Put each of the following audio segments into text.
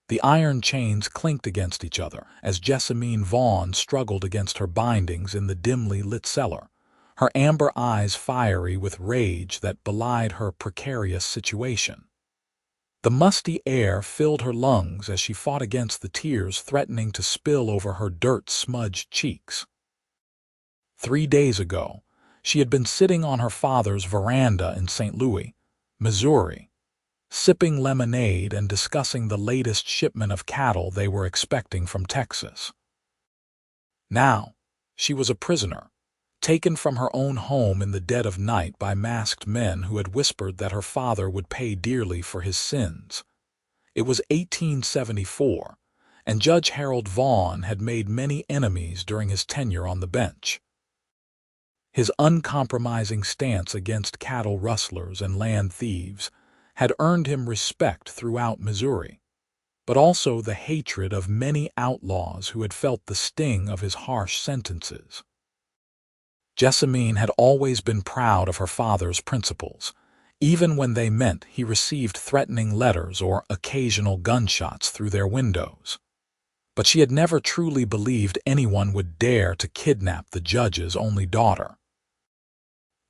The iron chains clinked against each other as Jessamine Vaughn struggled against her bindings in the dimly lit cellar, her amber eyes fiery with rage that belied her precarious situation. The musty air filled her lungs as she fought against the tears threatening to spill over her dirt-smudged cheeks. 3 days ago, she had been sitting on her father's veranda in St. Louis, Missouri, sipping lemonade and discussing the latest shipment of cattle they were expecting from Texas. Now, she was a prisoner, taken from her own home in the dead of night by masked men who had whispered that her father would pay dearly for his sins. It was 1874, and Judge Harold Vaughn had made many enemies during his tenure on the bench. His uncompromising stance against cattle rustlers and land thieves had earned him respect throughout Missouri, but also the hatred of many outlaws who had felt the sting of his harsh sentences. Jessamine had always been proud of her father's principles, even when they meant he received threatening letters or occasional gunshots through their windows. But she had never truly believed anyone would dare to kidnap the judge's only daughter.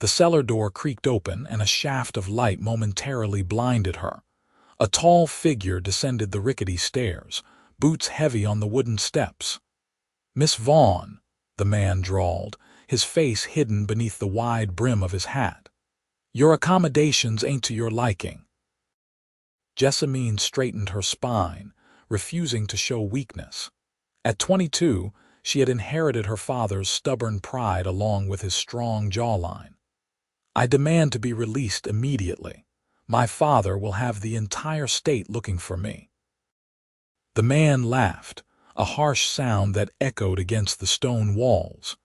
The cellar door creaked open and a shaft of light momentarily blinded her. A tall figure descended the rickety stairs, boots heavy on the wooden steps. "Miss Vaughn," the man drawled, his face hidden beneath the wide brim of his hat. "Your accommodations ain't to your liking." Jessamine straightened her spine, refusing to show weakness. At 22, she had inherited her father's stubborn pride along with his strong jawline. "I demand to be released immediately. My father will have the entire state looking for me." The man laughed, a harsh sound that echoed against the stone walls.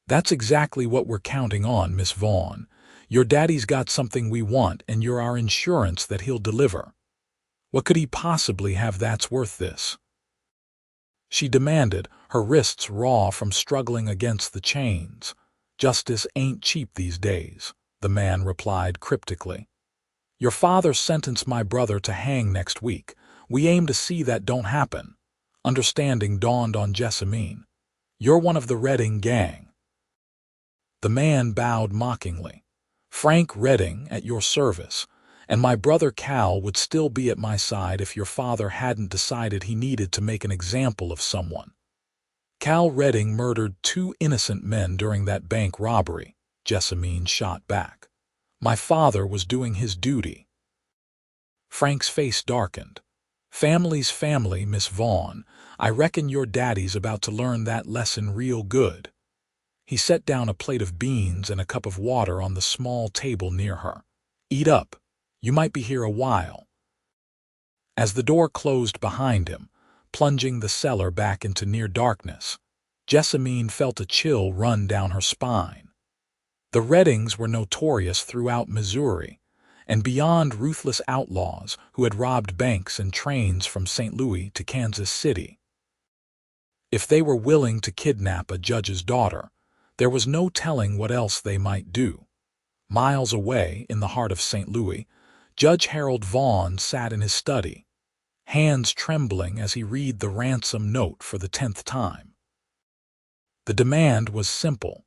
"That's exactly what we're counting on, Miss Vaughn. Your daddy's got something we want, and you're our insurance that he'll deliver. What could he possibly have that's worth this?" she demanded, her wrists raw from struggling against the chains. "Justice ain't cheap these days," the man replied cryptically. "Your father sentenced my brother to hang next week. We aim to see that don't happen." Understanding dawned on Jessamine. "You're one of the Redding gang." The man bowed mockingly. "Frank Redding, at your service, and my brother Cal would still be at my side if your father hadn't decided he needed to make an example of someone." "Cal Redding murdered 2 innocent men during that bank robbery," Jessamine shot back. "My father was doing his duty." Frank's face darkened. "Family's family, Miss Vaughn. I reckon your daddy's about to learn that lesson real good." He set down a plate of beans and a cup of water on the small table near her. "Eat up. You might be here a while." As the door closed behind him, plunging the cellar back into near darkness, Jessamine felt a chill run down her spine. The Reddings were notorious throughout Missouri, and beyond ruthless outlaws who had robbed banks and trains from St. Louis to Kansas City. If they were willing to kidnap a judge's daughter, there was no telling what else they might do. Miles away, in the heart of St. Louis, Judge Harold Vaughn sat in his study, hands trembling as he read the ransom note for the 10th time. The demand was simple: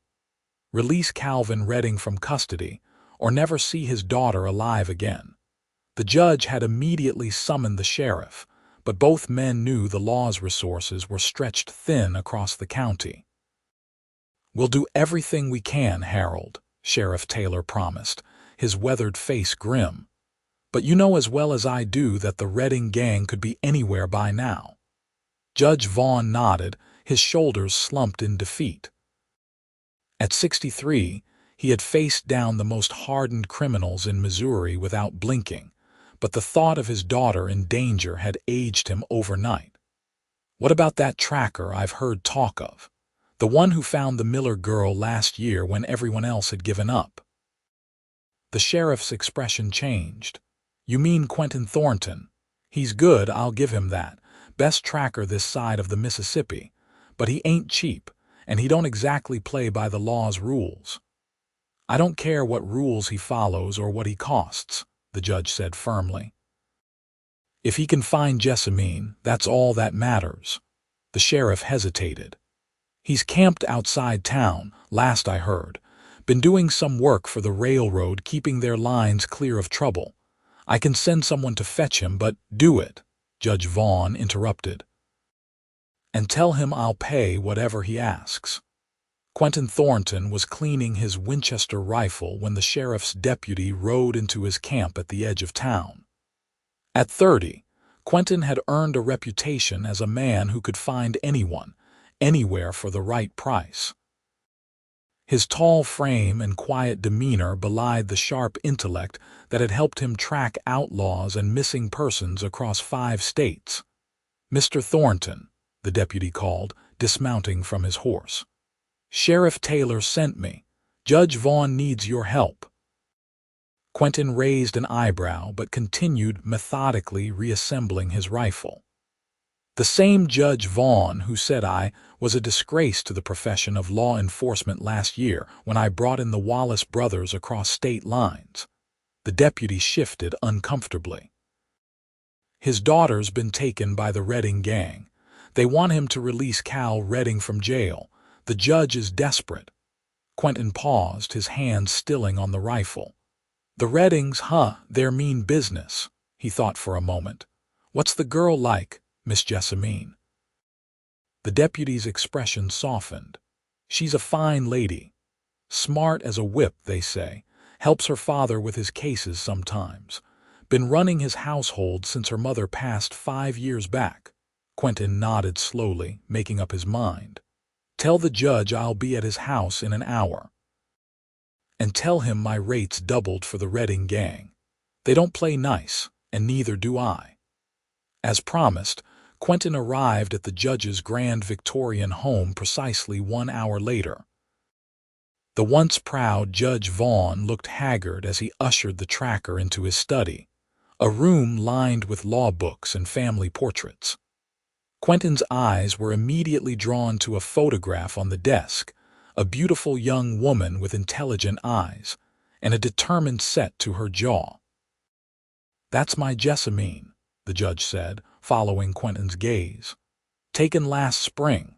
release Calvin Redding from custody, or never see his daughter alive again. The judge had immediately summoned the sheriff, but both men knew the law's resources were stretched thin across the county. "We'll do everything we can, Harold," Sheriff Taylor promised, his weathered face grim. "But you know as well as I do that the Redding gang could be anywhere by now." Judge Vaughn nodded, his shoulders slumped in defeat. At 63, he had faced down the most hardened criminals in Missouri without blinking, but the thought of his daughter in danger had aged him overnight. "What about that tracker I've heard talk of? The one who found the Miller girl last year when everyone else had given up?" The sheriff's expression changed. "You mean Quentin Thornton? He's good, I'll give him that. Best tracker this side of the Mississippi. But he ain't cheap, and he don't exactly play by the law's rules." "I don't care what rules he follows or what he costs," the judge said firmly. If he can find Jessamine, that's all that matters. The sheriff hesitated. He's camped outside town, last I heard. Been doing some work for the railroad, keeping their lines clear of trouble. I can send someone to fetch him, but do it, Judge Vaughn interrupted. And tell him I'll pay whatever he asks. Quentin Thornton was cleaning his Winchester rifle when the sheriff's deputy rode into his camp at the edge of town. At 30, Quentin had earned a reputation as a man who could find anyone, anywhere for the right price. His tall frame and quiet demeanor belied the sharp intellect that had helped him track outlaws and missing persons across 5 states. "Mr. Thornton," the deputy called, dismounting from his horse. "Sheriff Taylor sent me. Judge Vaughn needs your help." Quentin raised an eyebrow but continued methodically reassembling his rifle. "The same Judge Vaughn who said I was a disgrace to the profession of law enforcement last year when I brought in the Wallace brothers across state lines." The deputy shifted uncomfortably. "His daughter's been taken by the Redding gang. They want him to release Cal Redding from jail. The judge is desperate." Quentin paused, his hand stilling on the rifle. "The Reddings, they're mean business," he thought for a moment. "What's the girl like, Miss Jessamine?" The deputy's expression softened. "She's a fine lady. Smart as a whip, they say. Helps her father with his cases sometimes. Been running his household since her mother passed 5 years back." Quentin nodded slowly, making up his mind. "Tell the judge I'll be at his house in an hour. And tell him my rates doubled for the Redding gang. They don't play nice, and neither do I." As promised, Quentin arrived at the judge's grand Victorian home precisely 1 hour later. The once proud Judge Vaughn looked haggard as he ushered the tracker into his study, a room lined with law books and family portraits. Quentin's eyes were immediately drawn to a photograph on the desk, a beautiful young woman with intelligent eyes, and a determined set to her jaw. "That's my Jessamine," the judge said, following Quentin's gaze. "Taken last spring."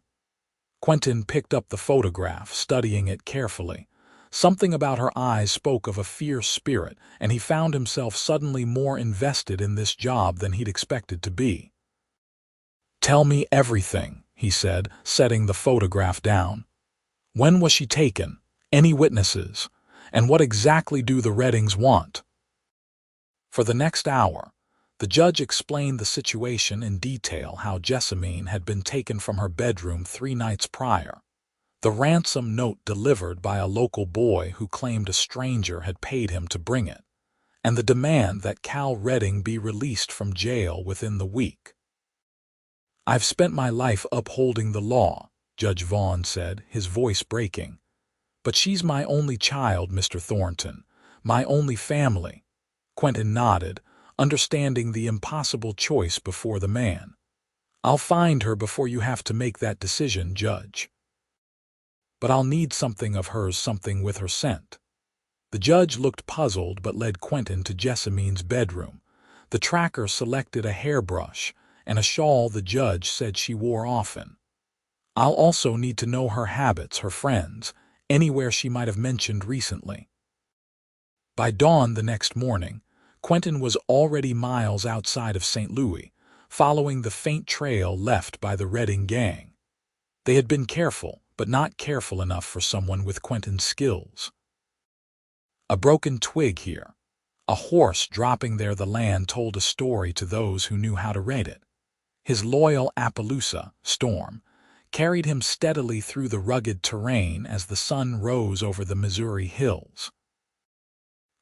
Quentin picked up the photograph, studying it carefully. Something about her eyes spoke of a fierce spirit, and he found himself suddenly more invested in this job than he'd expected to be. "Tell me everything," he said, setting the photograph down. "When was she taken? Any witnesses? And what exactly do the Reddings want?" For the next hour, the judge explained the situation in detail, how Jessamine had been taken from her bedroom 3 nights prior, the ransom note delivered by a local boy who claimed a stranger had paid him to bring it, and the demand that Cal Redding be released from jail within the week. "I've spent my life upholding the law," Judge Vaughn said, his voice breaking. "But she's my only child, Mr. Thornton, my only family." Quentin nodded, understanding the impossible choice before the man. "I'll find her before you have to make that decision, Judge. But I'll need something of hers, something with her scent." The judge looked puzzled but led Quentin to Jessamine's bedroom. The tracker selected a hairbrush and a shawl the judge said she wore often. "I'll also need to know her habits, her friends, anywhere she might have mentioned recently." By dawn the next morning, Quentin was already miles outside of St. Louis, following the faint trail left by the Redding gang. They had been careful, but not careful enough for someone with Quentin's skills. A broken twig here, a horse dropping there, the land told a story to those who knew how to read it. His loyal Appaloosa, Storm, carried him steadily through the rugged terrain as the sun rose over the Missouri hills.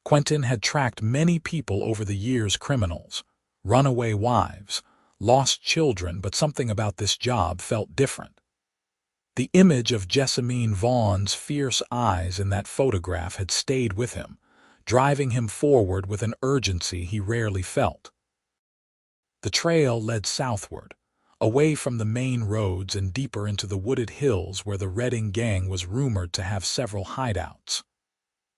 Quentin had tracked many people over the years, criminals, runaway wives, lost children, but something about this job felt different. The image of Jessamine Vaughn's fierce eyes in that photograph had stayed with him, driving him forward with an urgency he rarely felt. The trail led southward, away from the main roads and deeper into the wooded hills where the Redding gang was rumored to have several hideouts.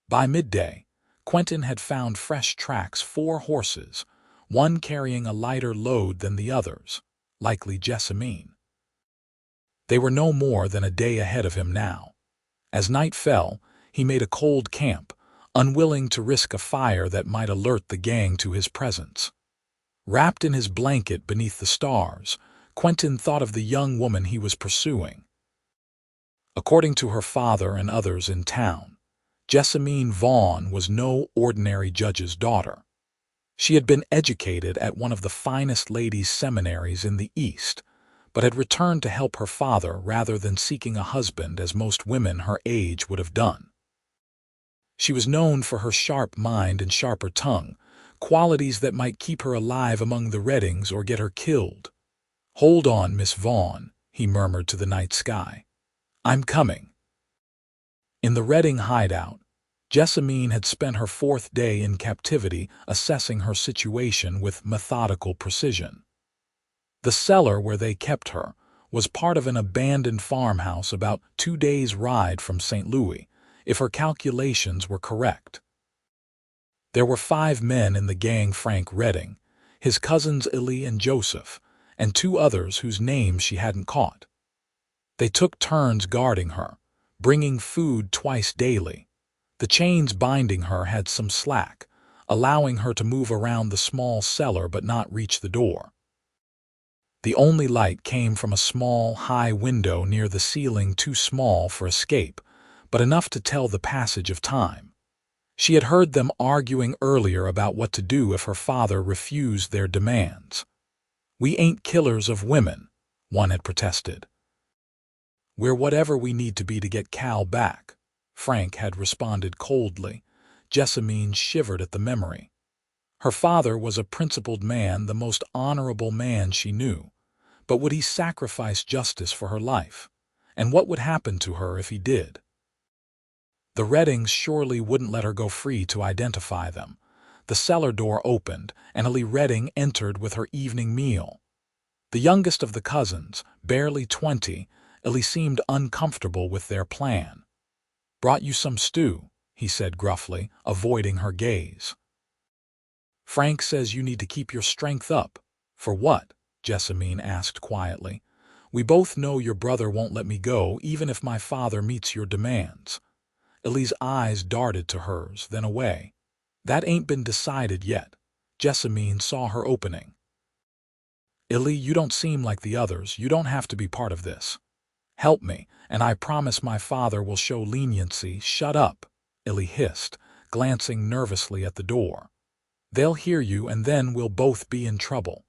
By midday, Quentin had found fresh tracks, 4 horses, one carrying a lighter load than the others, likely Jessamine. They were no more than a day ahead of him now. As night fell, he made a cold camp, unwilling to risk a fire that might alert the gang to his presence. Wrapped in his blanket beneath the stars, Quentin thought of the young woman he was pursuing. According to her father and others in town, Jessamine Vaughn was no ordinary judge's daughter. She had been educated at one of the finest ladies' seminaries in the East, but had returned to help her father rather than seeking a husband as most women her age would have done. She was known for her sharp mind and sharper tongue, qualities that might keep her alive among the Reddings or get her killed. "Hold on, Miss Vaughn," he murmured to the night sky. "I'm coming." In the Redding hideout, Jessamine had spent her 4th day in captivity assessing her situation with methodical precision. The cellar where they kept her was part of an abandoned farmhouse about 2 days' ride from St. Louis, if her calculations were correct. There were 5 men in the gang: Frank Redding, his cousins Illy and Joseph, and 2 others whose names she hadn't caught. They took turns guarding her, bringing food twice daily. The chains binding her had some slack, allowing her to move around the small cellar but not reach the door. The only light came from a small, high window near the ceiling, too small for escape, but enough to tell the passage of time. She had heard them arguing earlier about what to do if her father refused their demands. "We ain't killers of women," one had protested. "We're whatever we need to be to get Cal back," Frank had responded coldly. Jessamine shivered at the memory. Her father was a principled man, the most honorable man she knew. But would he sacrifice justice for her life? And what would happen to her if he did? The Reddings surely wouldn't let her go free to identify them. The cellar door opened, and Ellie Redding entered with her evening meal. The youngest of the cousins, barely 20, Ellie seemed uncomfortable with their plan. "Brought you some stew," he said gruffly, avoiding her gaze. "Frank says you need to keep your strength up." "For what?" Jessamine asked quietly. "We both know your brother won't let me go, even if my father meets your demands." Ellie's eyes darted to hers, then away. "That ain't been decided yet." Jessamine saw her opening. "Illy, you don't seem like the others. You don't have to be part of this. Help me, and I promise my father will show leniency." "Shut up," Illy hissed, glancing nervously at the door. "They'll hear you, and then we'll both be in trouble."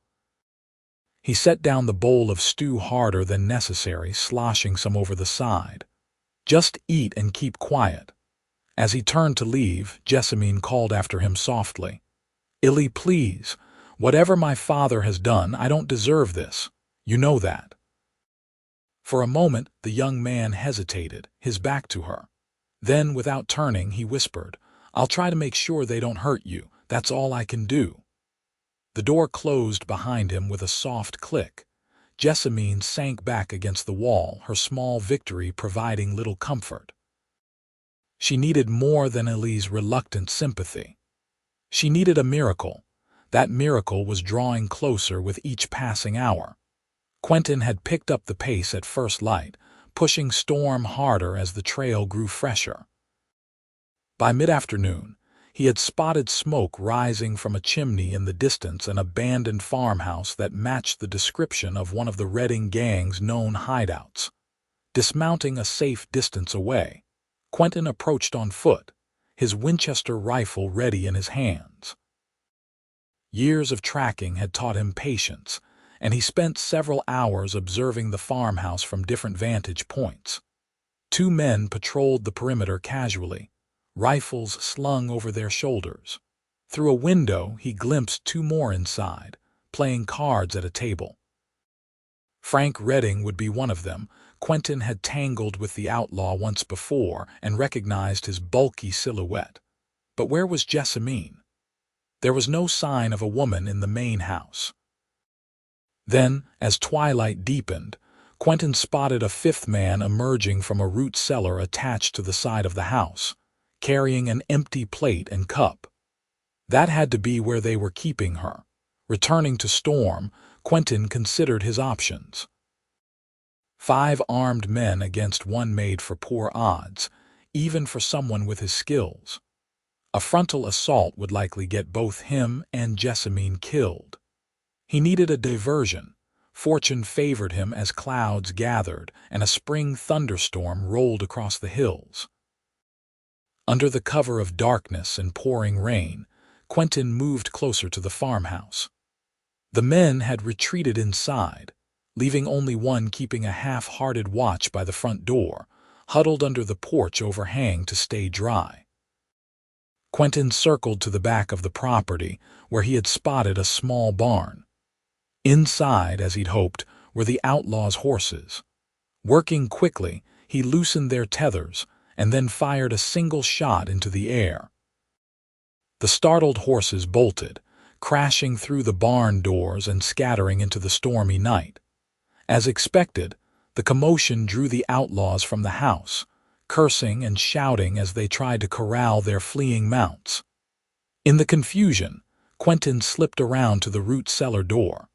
He set down the bowl of stew harder than necessary, sloshing some over the side. "Just eat and keep quiet." As he turned to leave, Jessamine called after him softly. "Illy, please. Whatever my father has done, I don't deserve this. You know that." For a moment, the young man hesitated, his back to her. Then, without turning, he whispered, "I'll try to make sure they don't hurt you. That's all I can do." The door closed behind him with a soft click. Jessamine sank back against the wall, her small victory providing little comfort. She needed more than Ellie's reluctant sympathy. She needed a miracle. That miracle was drawing closer with each passing hour. Quentin had picked up the pace at first light, pushing Storm harder as the trail grew fresher. By mid-afternoon, he had spotted smoke rising from a chimney in the distance, an abandoned farmhouse that matched the description of one of the Redding gang's known hideouts. Dismounting a safe distance away, Quentin approached on foot, his Winchester rifle ready in his hands. Years of tracking had taught him patience, and he spent several hours observing the farmhouse from different vantage points. 2 men patrolled the perimeter casually, rifles slung over their shoulders. Through a window, he glimpsed 2 more inside, playing cards at a table. Frank Redding would be one of them. Quentin had tangled with the outlaw once before and recognized his bulky silhouette. But where was Jessamine? There was no sign of a woman in the main house. Then, as twilight deepened, Quentin spotted a 5th man emerging from a root cellar attached to the side of the house, carrying an empty plate and cup. That had to be where they were keeping her. Returning to Storm, Quentin considered his options. 5 armed men against 1 made for poor odds, even for someone with his skills. A frontal assault would likely get both him and Jessamine killed. He needed a diversion. Fortune favored him as clouds gathered and a spring thunderstorm rolled across the hills. Under the cover of darkness and pouring rain, Quentin moved closer to the farmhouse. The men had retreated inside, leaving only one keeping a half-hearted watch by the front door, huddled under the porch overhang to stay dry. Quentin circled to the back of the property, where he had spotted a small barn. Inside, as he'd hoped, were the outlaws' horses. Working quickly, he loosened their tethers and then fired a single shot into the air. The startled horses bolted, crashing through the barn doors and scattering into the stormy night. As expected, the commotion drew the outlaws from the house, cursing and shouting as they tried to corral their fleeing mounts. In the confusion, Quentin slipped around to the root cellar door.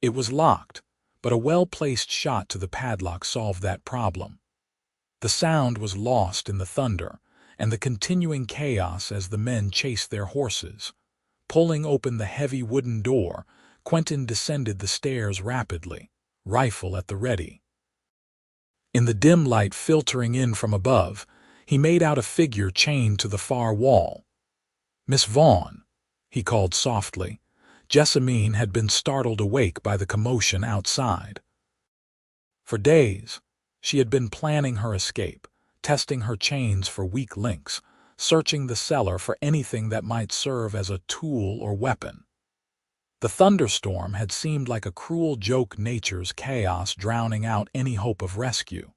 It was locked, but a well-placed shot to the padlock solved that problem. The sound was lost in the thunder and the continuing chaos as the men chased their horses. Pulling open the heavy wooden door, Quentin descended the stairs rapidly, rifle at the ready. In the dim light filtering in from above, he made out a figure chained to the far wall. "Miss Vaughn," he called softly. Jessamine had been startled awake by the commotion outside. For days, she had been planning her escape, testing her chains for weak links, searching the cellar for anything that might serve as a tool or weapon. The thunderstorm had seemed like a cruel joke, nature's chaos drowning out any hope of rescue.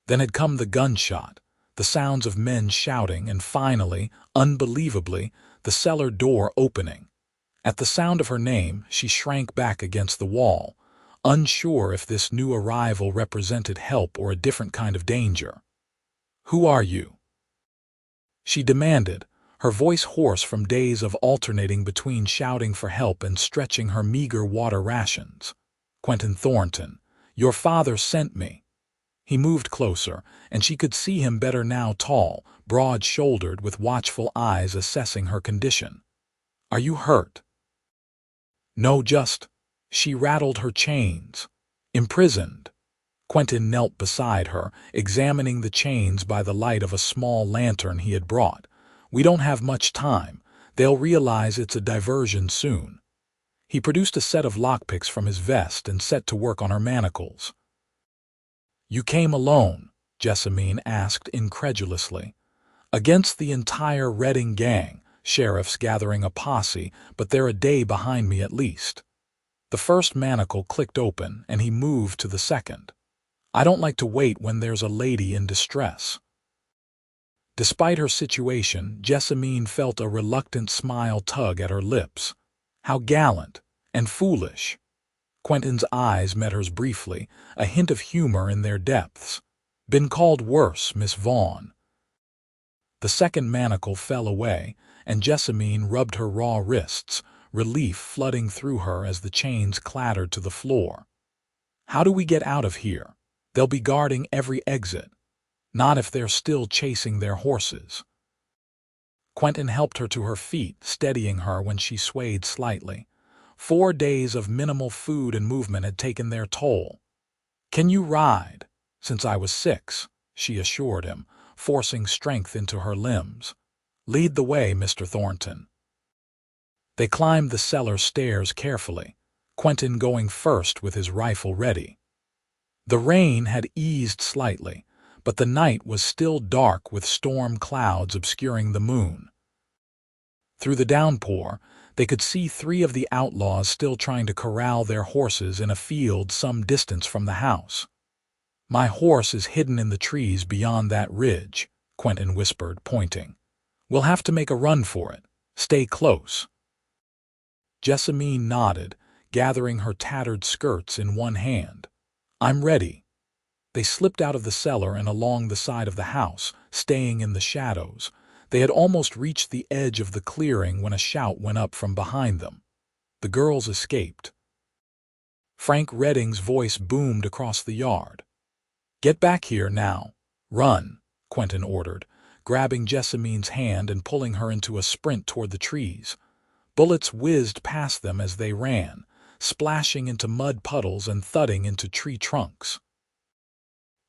Then had come the gunshot, the sounds of men shouting, and finally, unbelievably, the cellar door opening. At the sound of her name, she shrank back against the wall, unsure if this new arrival represented help or a different kind of danger. "Who are you?" she demanded, her voice hoarse from days of alternating between shouting for help and stretching her meager water rations. "Quentin Thornton. Your father sent me." He moved closer, and she could see him better now, tall, broad-shouldered, with watchful eyes assessing her condition. "Are you hurt?" "No, just..." She rattled her chains. "Imprisoned." Quentin knelt beside her, examining the chains by the light of a small lantern he had brought. "We don't have much time. They'll realize it's a diversion soon." He produced a set of lockpicks from his vest and set to work on her manacles. "You came alone?" Jessamine asked incredulously. "Against the entire Redding gang. Sheriff's gathering a posse, but they're a day behind me at least." The first manacle clicked open, and he moved to the second. "I don't like to wait when there's a lady in distress." Despite her situation, Jessamine felt a reluctant smile tug at her lips. How gallant and foolish. Quentin's eyes met hers briefly, a hint of humor in their depths. "Been called worse, Miss Vaughn." The second manacle fell away, and Jessamine rubbed her raw wrists, relief flooding through her as the chains clattered to the floor. "How do we get out of here? They'll be guarding every exit. Not if they're still chasing their horses." Quentin helped her to her feet, steadying her when she swayed slightly. 4 days of minimal food and movement had taken their toll. "Can you ride?" "Since I was 6, she assured him, forcing strength into her limbs. "Lead the way, Mr. Thornton." They climbed the cellar stairs carefully, Quentin going first with his rifle ready. The rain had eased slightly, but the night was still dark with storm clouds obscuring the moon. Through the downpour, they could see 3 of the outlaws still trying to corral their horses in a field some distance from the house. "My horse is hidden in the trees beyond that ridge," Quentin whispered, pointing. "We'll have to make a run for it. Stay close." Jessamine nodded, gathering her tattered skirts in one hand. "I'm ready." They slipped out of the cellar and along the side of the house, staying in the shadows, They had almost reached the edge of the clearing when a shout went up from behind them. The girls escaped. Frank Redding's voice boomed across the yard. "Get back here now. Run," Quentin ordered, grabbing Jessamine's hand and pulling her into a sprint toward the trees. Bullets whizzed past them as they ran, splashing into mud puddles and thudding into tree trunks.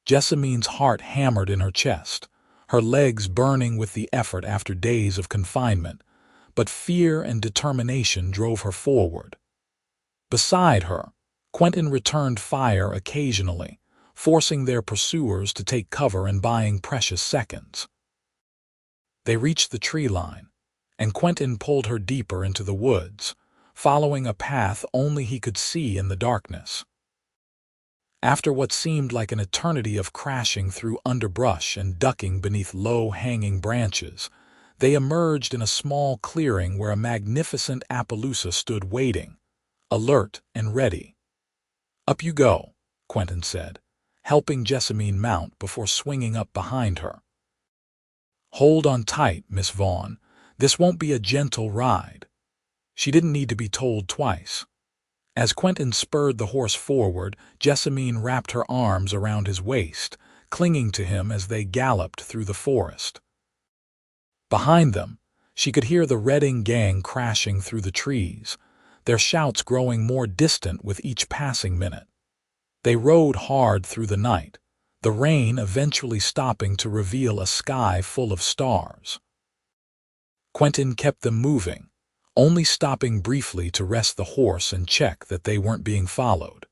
Jessamine's heart hammered in her chest, her legs burning with the effort after days of confinement, but fear and determination drove her forward. Beside her, Quentin returned fire occasionally, forcing their pursuers to take cover and buying precious seconds. They reached the tree line, and Quentin pulled her deeper into the woods, following a path only he could see in the darkness. After what seemed like an eternity of crashing through underbrush and ducking beneath low-hanging branches, they emerged in a small clearing where a magnificent Appaloosa stood waiting, alert and ready. "Up you go," Quentin said, helping Jessamine mount before swinging up behind her. "Hold on tight, Miss Vaughn. This won't be a gentle ride." She didn't need to be told twice. As Quentin spurred the horse forward, Jessamine wrapped her arms around his waist, clinging to him as they galloped through the forest. Behind them, she could hear the Redding gang crashing through the trees, their shouts growing more distant with each passing minute. They rode hard through the night, the rain eventually stopping to reveal a sky full of stars. Quentin kept them moving, only stopping briefly to rest the horse and check that they weren't being followed.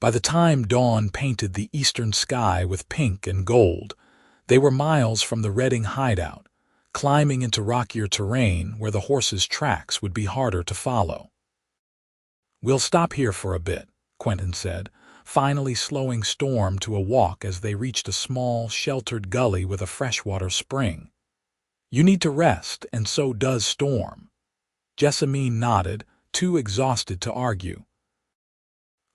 By the time dawn painted the eastern sky with pink and gold, they were miles from the Redding hideout, climbing into rockier terrain where the horses' tracks would be harder to follow. "We'll stop here for a bit," Quentin said, finally slowing Storm to a walk as they reached a small, sheltered gully with a freshwater spring. "You need to rest, and so does Storm." Jessamine nodded, too exhausted to argue.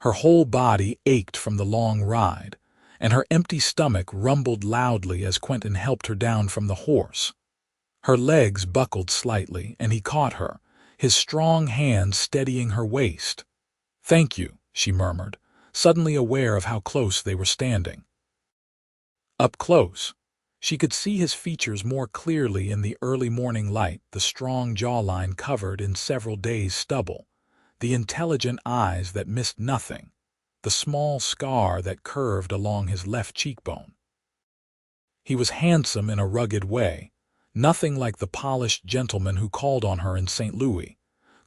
Her whole body ached from the long ride, and her empty stomach rumbled loudly as Quentin helped her down from the horse. Her legs buckled slightly, and he caught her, his strong hands steadying her waist. "Thank you," she murmured, suddenly aware of how close they were standing. Up close, she could see his features more clearly in the early morning light, the strong jawline covered in several days' stubble, the intelligent eyes that missed nothing, the small scar that curved along his left cheekbone. He was handsome in a rugged way, nothing like the polished gentleman who called on her in St. Louis.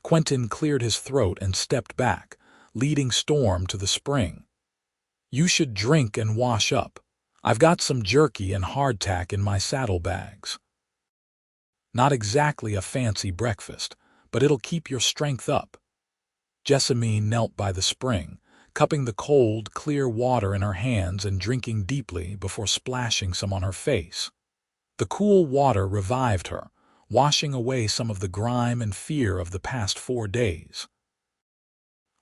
Quentin cleared his throat and stepped back, leading Storm to the spring. "You should drink and wash up. I've got some jerky and hardtack in my saddlebags." "Not exactly a fancy breakfast, but it'll keep your strength up." Jessamine knelt by the spring, cupping the cold, clear water in her hands and drinking deeply before splashing some on her face. The cool water revived her, washing away some of the grime and fear of the past 4 days.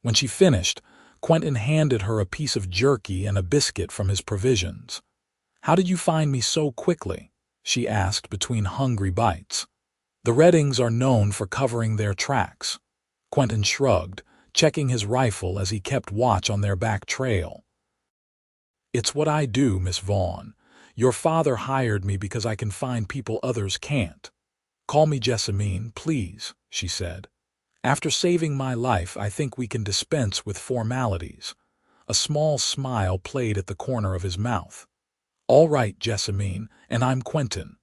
When she finished, Quentin handed her a piece of jerky and a biscuit from his provisions. "How did you find me so quickly?" she asked between hungry bites. "The Reddings are known for covering their tracks." Quentin shrugged, checking his rifle as he kept watch on their back trail. "It's what I do, Miss Vaughn. Your father hired me because I can find people others can't." "Call me Jessamine, please," she said. "After saving my life, I think we can dispense with formalities." A small smile played at the corner of his mouth. "All right, Jessamine, and I'm Quentin."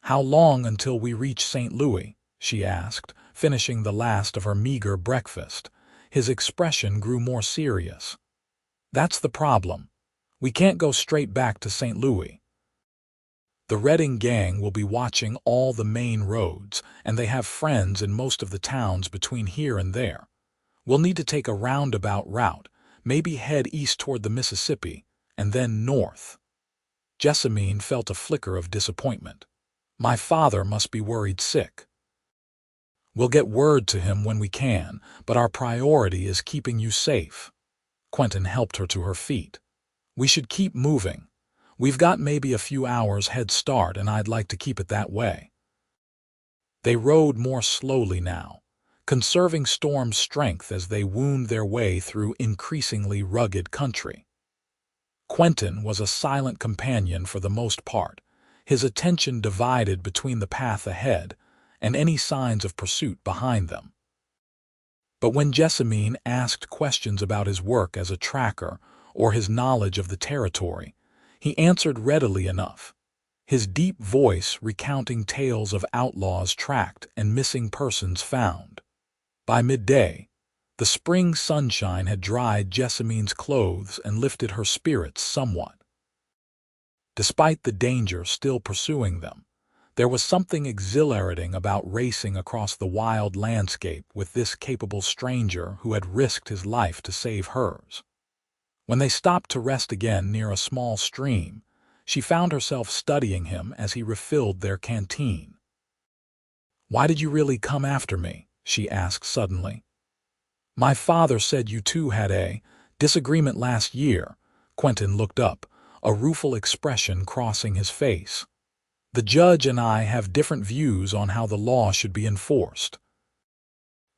"How long until we reach St. Louis?" she asked, finishing the last of her meager breakfast. His expression grew more serious. "That's the problem. We can't go straight back to St. Louis. The Redding gang will be watching all the main roads, and they have friends in most of the towns between here and there. We'll need to take a roundabout route, maybe head east toward the Mississippi, and then north." Jessamine felt a flicker of disappointment. "My father must be worried sick." "We'll get word to him when we can, but our priority is keeping you safe." Quentin helped her to her feet. "We should keep moving. We've got maybe a few hours head start, and I'd like to keep it that way." They rode more slowly now, conserving Storm's strength as they wound their way through increasingly rugged country. Quentin was a silent companion for the most part, his attention divided between the path ahead and any signs of pursuit behind them. But when Jessamine asked questions about his work as a tracker or his knowledge of the territory, he answered readily enough, his deep voice recounting tales of outlaws tracked and missing persons found. By midday, the spring sunshine had dried Jessamine's clothes and lifted her spirits somewhat. Despite the danger still pursuing them, there was something exhilarating about racing across the wild landscape with this capable stranger who had risked his life to save hers. When they stopped to rest again near a small stream, she found herself studying him as he refilled their canteen. "Why did you really come after me?" she asked suddenly. "My father said you two had a disagreement last year." Quentin looked up, a rueful expression crossing his face. "The judge and I have different views on how the law should be enforced.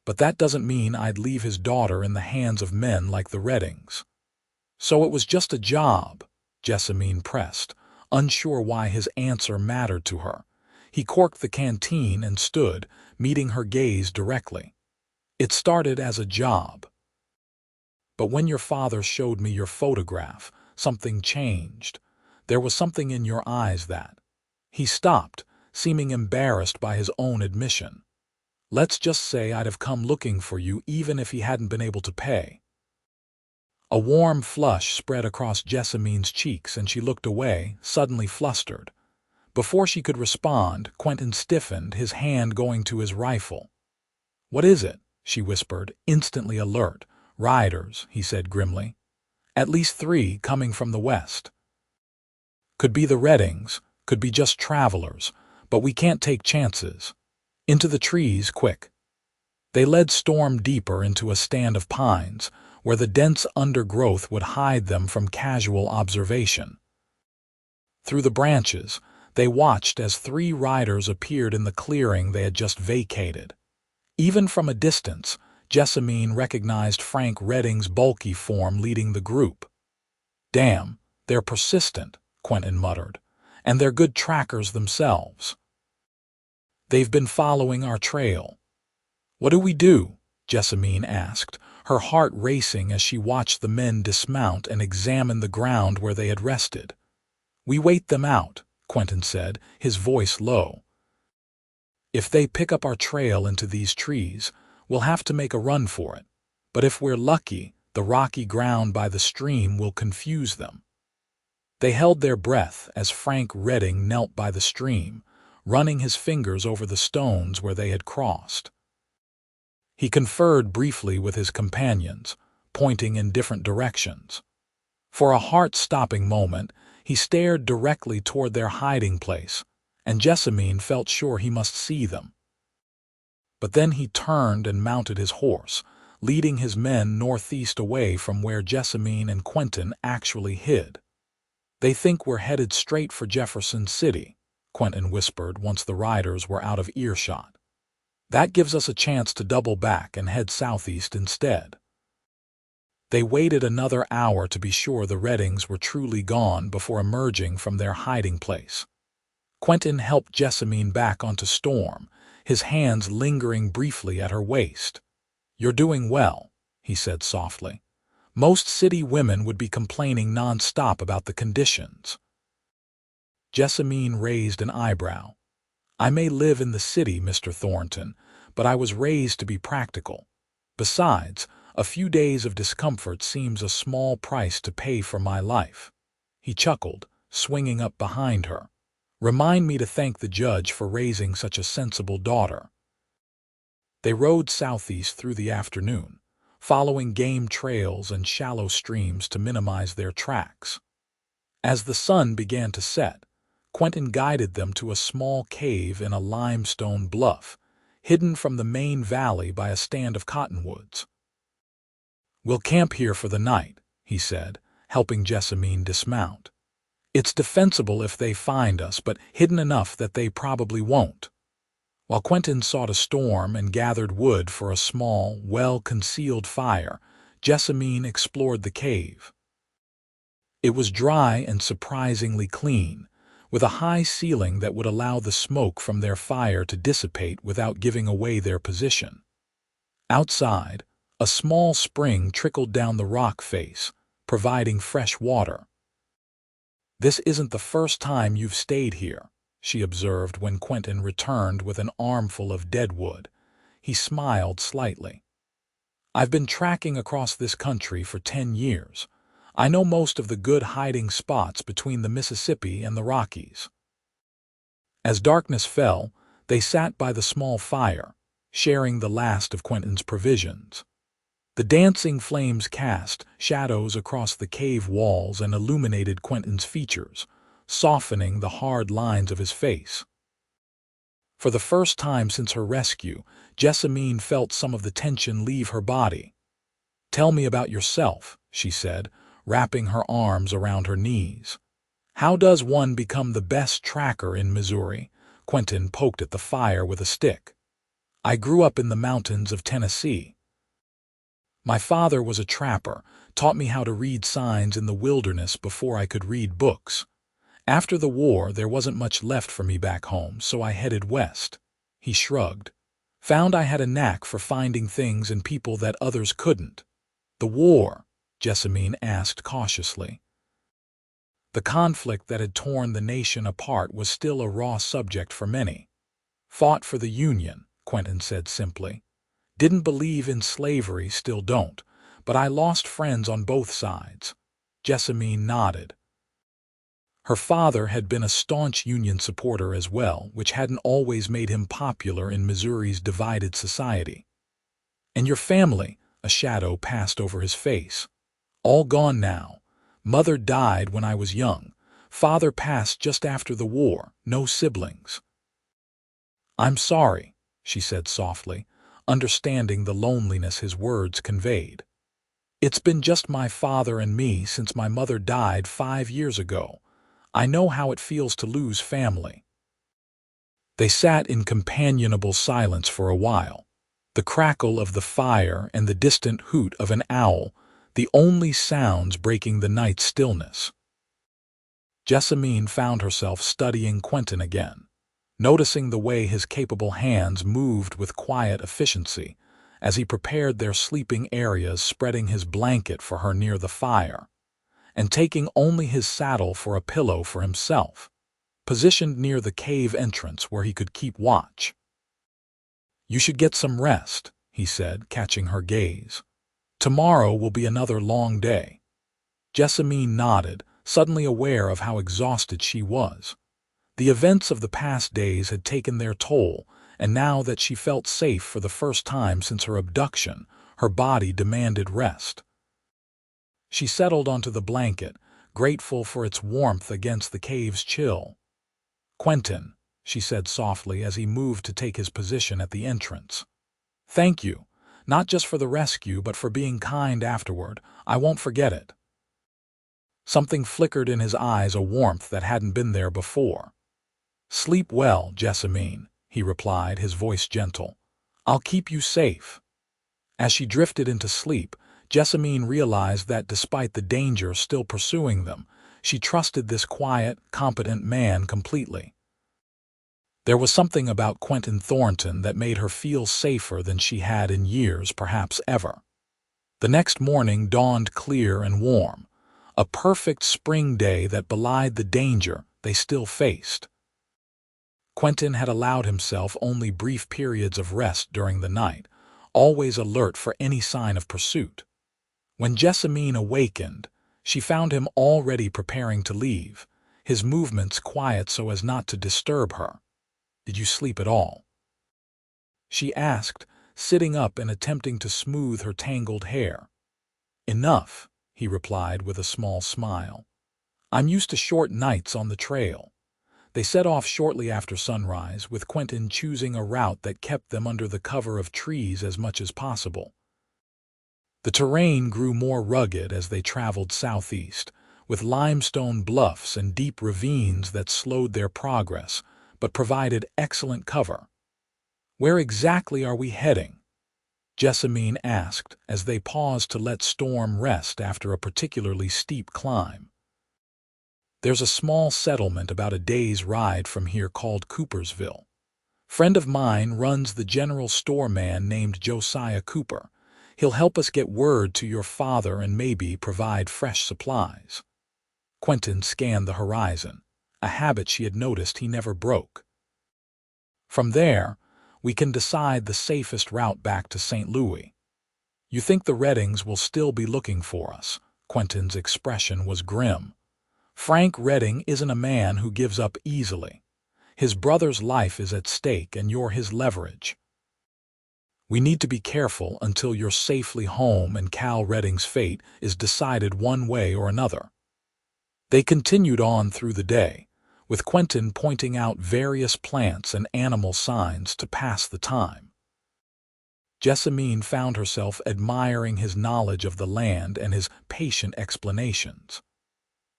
But that doesn't mean I'd leave his daughter in the hands of men like the Reddings." "So it was just a job?" Jessamine pressed, unsure why his answer mattered to her. He corked the canteen and stood, meeting her gaze directly. "It started as a job. But when your father showed me your photograph, something changed. There was something in your eyes that—" He stopped, seeming embarrassed by his own admission. "Let's just say I'd have come looking for you even if he hadn't been able to pay." A warm flush spread across Jessamine's cheeks and she looked away, suddenly flustered. Before she could respond, Quentin stiffened, his hand going to his rifle. "What is it?" she whispered, instantly alert. "Riders," he said grimly. "At least 3 coming from the west. Could be the Reddings, could be just travelers, but we can't take chances. Into the trees, quick." They led Storm deeper into a stand of pines, where the dense undergrowth would hide them from casual observation. Through the branches, they watched as 3 riders appeared in the clearing they had just vacated. Even from a distance, Jessamine recognized Frank Redding's bulky form leading the group. "Damn, they're persistent," Quentin muttered, "and they're good trackers themselves. They've been following our trail." "What do we do?" Jessamine asked, her heart racing as she watched the men dismount and examine the ground where they had rested. "We wait them out," Quentin said, his voice low. "If they pick up our trail into these trees, we'll have to make a run for it. But if we're lucky, the rocky ground by the stream will confuse them." They held their breath as Frank Redding knelt by the stream, running his fingers over the stones where they had crossed. He conferred briefly with his companions, pointing in different directions. For a heart-stopping moment, he stared directly toward their hiding place, and Jessamine felt sure he must see them. But then he turned and mounted his horse, leading his men northeast away from where Jessamine and Quentin actually hid. "They think we're headed straight for Jefferson City," Quentin whispered once the riders were out of earshot. "That gives us a chance to double back and head southeast instead." They waited another hour to be sure the Reddings were truly gone before emerging from their hiding place. Quentin helped Jessamine back onto Storm, his hands lingering briefly at her waist. "You're doing well," he said softly. "Most city women would be complaining non-stop about the conditions." Jessamine raised an eyebrow. "I may live in the city, Mr. Thornton, but I was raised to be practical. Besides, a few days of discomfort seems a small price to pay for my life." He chuckled, swinging up behind her. "Remind me to thank the judge for raising such a sensible daughter." They rode southeast through the afternoon, following game trails and shallow streams to minimize their tracks. As the sun began to set, Quentin guided them to a small cave in a limestone bluff, hidden from the main valley by a stand of cottonwoods. "We'll camp here for the night," he said, helping Jessamine dismount. It's defensible if they find us, but hidden enough that they probably won't. While Quentin sought a storm and gathered wood for a small, well-concealed fire, Jessamine explored the cave. It was dry and surprisingly clean, with a high ceiling that would allow the smoke from their fire to dissipate without giving away their position. Outside, a small spring trickled down the rock face, providing fresh water. "This isn't the first time you've stayed here," she observed when Quentin returned with an armful of deadwood. He smiled slightly. "I've been tracking across this country for 10 years. I know most of the good hiding spots between the Mississippi and the Rockies." As darkness fell, they sat by the small fire, sharing the last of Quentin's provisions. The dancing flames cast shadows across the cave walls and illuminated Quentin's features, softening the hard lines of his face. For the first time since her rescue, Jessamine felt some of the tension leave her body. "Tell me about yourself," she said, wrapping her arms around her knees. "How does one become the best tracker in Missouri?" Quentin poked at the fire with a stick. "I grew up in the mountains of Tennessee. My father was a trapper, taught me how to read signs in the wilderness before I could read books. After the war, there wasn't much left for me back home, so I headed west." He shrugged. "Found I had a knack for finding things and people that others couldn't." "The war?" Jessamine asked cautiously. The conflict that had torn the nation apart was still a raw subject for many. "Fought for the Union," Quentin said simply. "Didn't believe in slavery, still don't, but I lost friends on both sides." Jessamine nodded. Her father had been a staunch Union supporter as well, which hadn't always made him popular in Missouri's divided society. "And your family?" A shadow passed over his face. "All gone now. Mother died when I was young. Father passed just after the war. No siblings." "I'm sorry," she said softly, understanding the loneliness his words conveyed. "It's been just my father and me since my mother died 5 years ago. I know how it feels to lose family." They sat in companionable silence for a while, the crackle of the fire and the distant hoot of an owl, the only sounds breaking the night's stillness. Jessamine found herself studying Quentin again, noticing the way his capable hands moved with quiet efficiency as he prepared their sleeping areas, spreading his blanket for her near the fire, and taking only his saddle for a pillow for himself, positioned near the cave entrance where he could keep watch. "You should get some rest," he said, catching her gaze. "Tomorrow will be another long day." Jessamine nodded, suddenly aware of how exhausted she was. The events of the past days had taken their toll, and now that she felt safe for the first time since her abduction, her body demanded rest. She settled onto the blanket, grateful for its warmth against the cave's chill. "Quentin," she said softly as he moved to take his position at the entrance. "Thank you, not just for the rescue but for being kind afterward. I won't forget it." Something flickered in his eyes, a warmth that hadn't been there before. "Sleep well, Jessamine," he replied, his voice gentle. "I'll keep you safe." As she drifted into sleep, Jessamine realized that despite the danger still pursuing them, she trusted this quiet, competent man completely. There was something about Quentin Thornton that made her feel safer than she had in years, perhaps ever. The next morning dawned clear and warm, a perfect spring day that belied the danger they still faced. Quentin had allowed himself only brief periods of rest during the night, always alert for any sign of pursuit. When Jessamine awakened, she found him already preparing to leave, his movements quiet so as not to disturb her. "Did you sleep at all?" she asked, sitting up and attempting to smooth her tangled hair. "Enough," he replied with a small smile. "I'm used to short nights on the trail." They set off shortly after sunrise, with Quentin choosing a route that kept them under the cover of trees as much as possible. The terrain grew more rugged as they traveled southeast, with limestone bluffs and deep ravines that slowed their progress, but provided excellent cover. "Where exactly are we heading?" Jessamine asked as they paused to let Storm rest after a particularly steep climb. "There's a small settlement about a day's ride from here called Coopersville. Friend of mine runs the general store, man named Josiah Cooper. He'll help us get word to your father and maybe provide fresh supplies." Quentin scanned the horizon, a habit she had noticed he never broke. "From there, we can decide the safest route back to St. Louis. You think the Reddings will still be looking for us?" Quentin's expression was grim. "Frank Redding isn't a man who gives up easily. His brother's life is at stake and you're his leverage. We need to be careful until you're safely home and Cal Redding's fate is decided one way or another." They continued on through the day, with Quentin pointing out various plants and animal signs to pass the time. Jessamine found herself admiring his knowledge of the land and his patient explanations.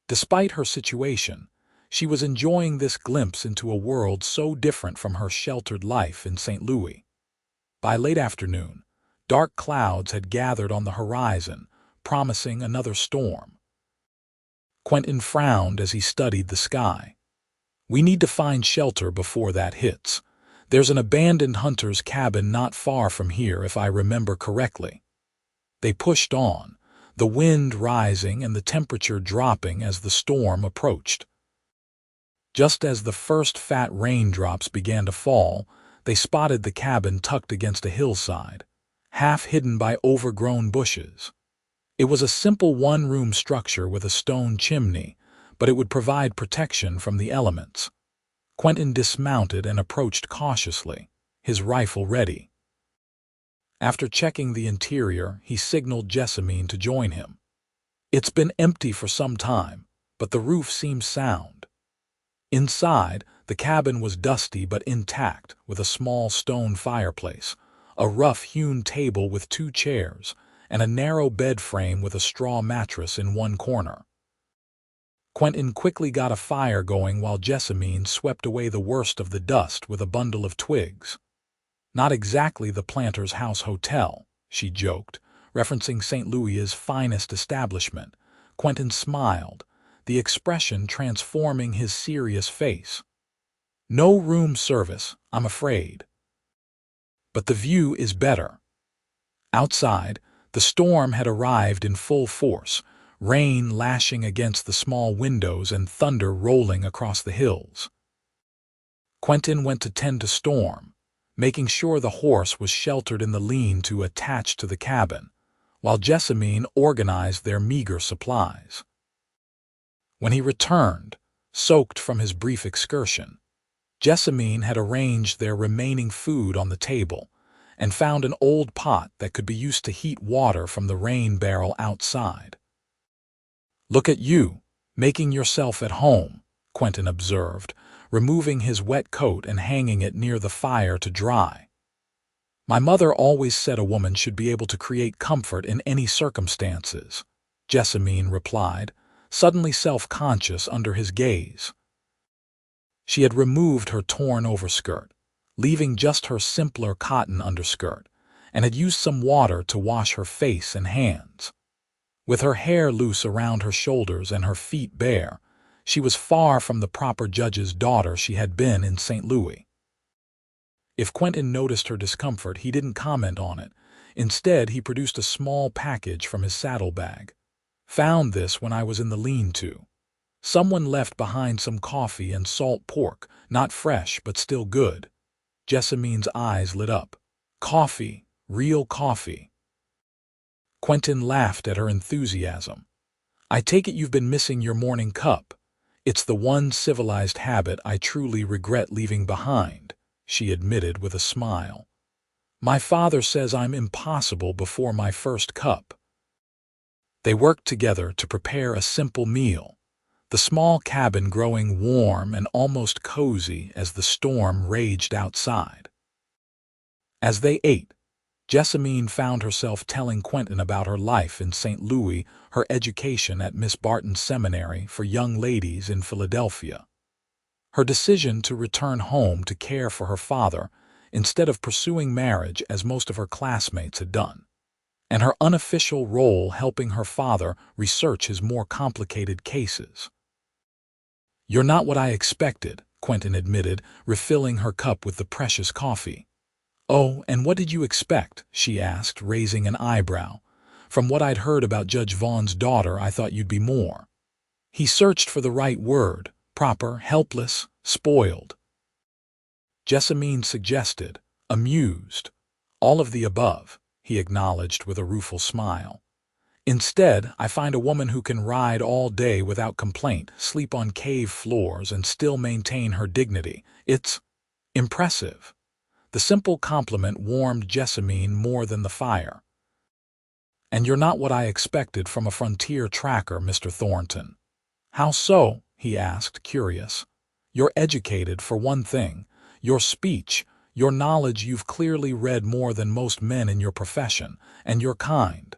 Despite her situation, she was enjoying this glimpse into a world so different from her sheltered life in St. Louis. By late afternoon, dark clouds had gathered on the horizon, promising another storm. Quentin frowned as he studied the sky. "We need to find shelter before that hits. There's an abandoned hunter's cabin not far from here, if I remember correctly." They pushed on, the wind rising and the temperature dropping as the storm approached. Just as the first fat raindrops began to fall, they spotted the cabin tucked against a hillside, half hidden by overgrown bushes. It was a simple one-room structure with a stone chimney, but it would provide protection from the elements. Quentin dismounted and approached cautiously, his rifle ready. After checking the interior, he signaled Jessamine to join him. "It's been empty for some time, but the roof seems sound." Inside, the cabin was dusty but intact, with a small stone fireplace, a rough-hewn table with 2 chairs, and a narrow bed frame with a straw mattress in one corner. Quentin quickly got a fire going while Jessamine swept away the worst of the dust with a bundle of twigs. "Not exactly the Planter's House Hotel," she joked, referencing St. Louis's finest establishment. Quentin smiled, the expression transforming his serious face. "No room service, I'm afraid. But the view is better." Outside, the storm had arrived in full force, rain lashing against the small windows and thunder rolling across the hills. Quentin went to tend to Storm, making sure the horse was sheltered in the lean-to attached to the cabin, while Jessamine organized their meager supplies. When he returned, soaked from his brief excursion, Jessamine had arranged their remaining food on the table and found an old pot that could be used to heat water from the rain barrel outside. "Look at you, making yourself at home," Quentin observed, removing his wet coat and hanging it near the fire to dry. "My mother always said a woman should be able to create comfort in any circumstances," Jessamine replied, suddenly self-conscious under his gaze. She had removed her torn overskirt, leaving just her simpler cotton underskirt, and had used some water to wash her face and hands. With her hair loose around her shoulders and her feet bare, she was far from the proper judge's daughter she had been in St. Louis. If Quentin noticed her discomfort, he didn't comment on it. Instead, he produced a small package from his saddlebag. "Found this when I was in the lean-to. Someone left behind some coffee and salt pork, not fresh but still good." Jessamine's eyes lit up. "Coffee, real coffee." Quentin laughed at her enthusiasm. "I take it you've been missing your morning cup. It's the one civilized habit I truly regret leaving behind," she admitted with a smile. "My father says I'm impossible before my first cup." They worked together to prepare a simple meal, the small cabin growing warm and almost cozy as the storm raged outside. As they ate, Jessamine found herself telling Quentin about her life in St. Louis, her education at Miss Barton's Seminary for Young Ladies in Philadelphia, her decision to return home to care for her father instead of pursuing marriage as most of her classmates had done, and her unofficial role helping her father research his more complicated cases. "You're not what I expected," Quentin admitted, refilling her cup with the precious coffee. "Oh, and what did you expect?" she asked, raising an eyebrow. "From what I'd heard about Judge Vaughn's daughter, I thought you'd be more." He searched for the right word: proper, helpless, spoiled. Jessamine suggested, amused. "All of the above," he acknowledged with a rueful smile. "Instead, I find a woman who can ride all day without complaint, sleep on cave floors, and still maintain her dignity. It's impressive." The simple compliment warmed Jessamine more than the fire. "And you're not what I expected from a frontier tracker, Mr. Thornton." "How so?" he asked, curious. "You're educated, for one thing. Your speech, your knowledge, you've clearly read more than most men in your profession, and you're kind."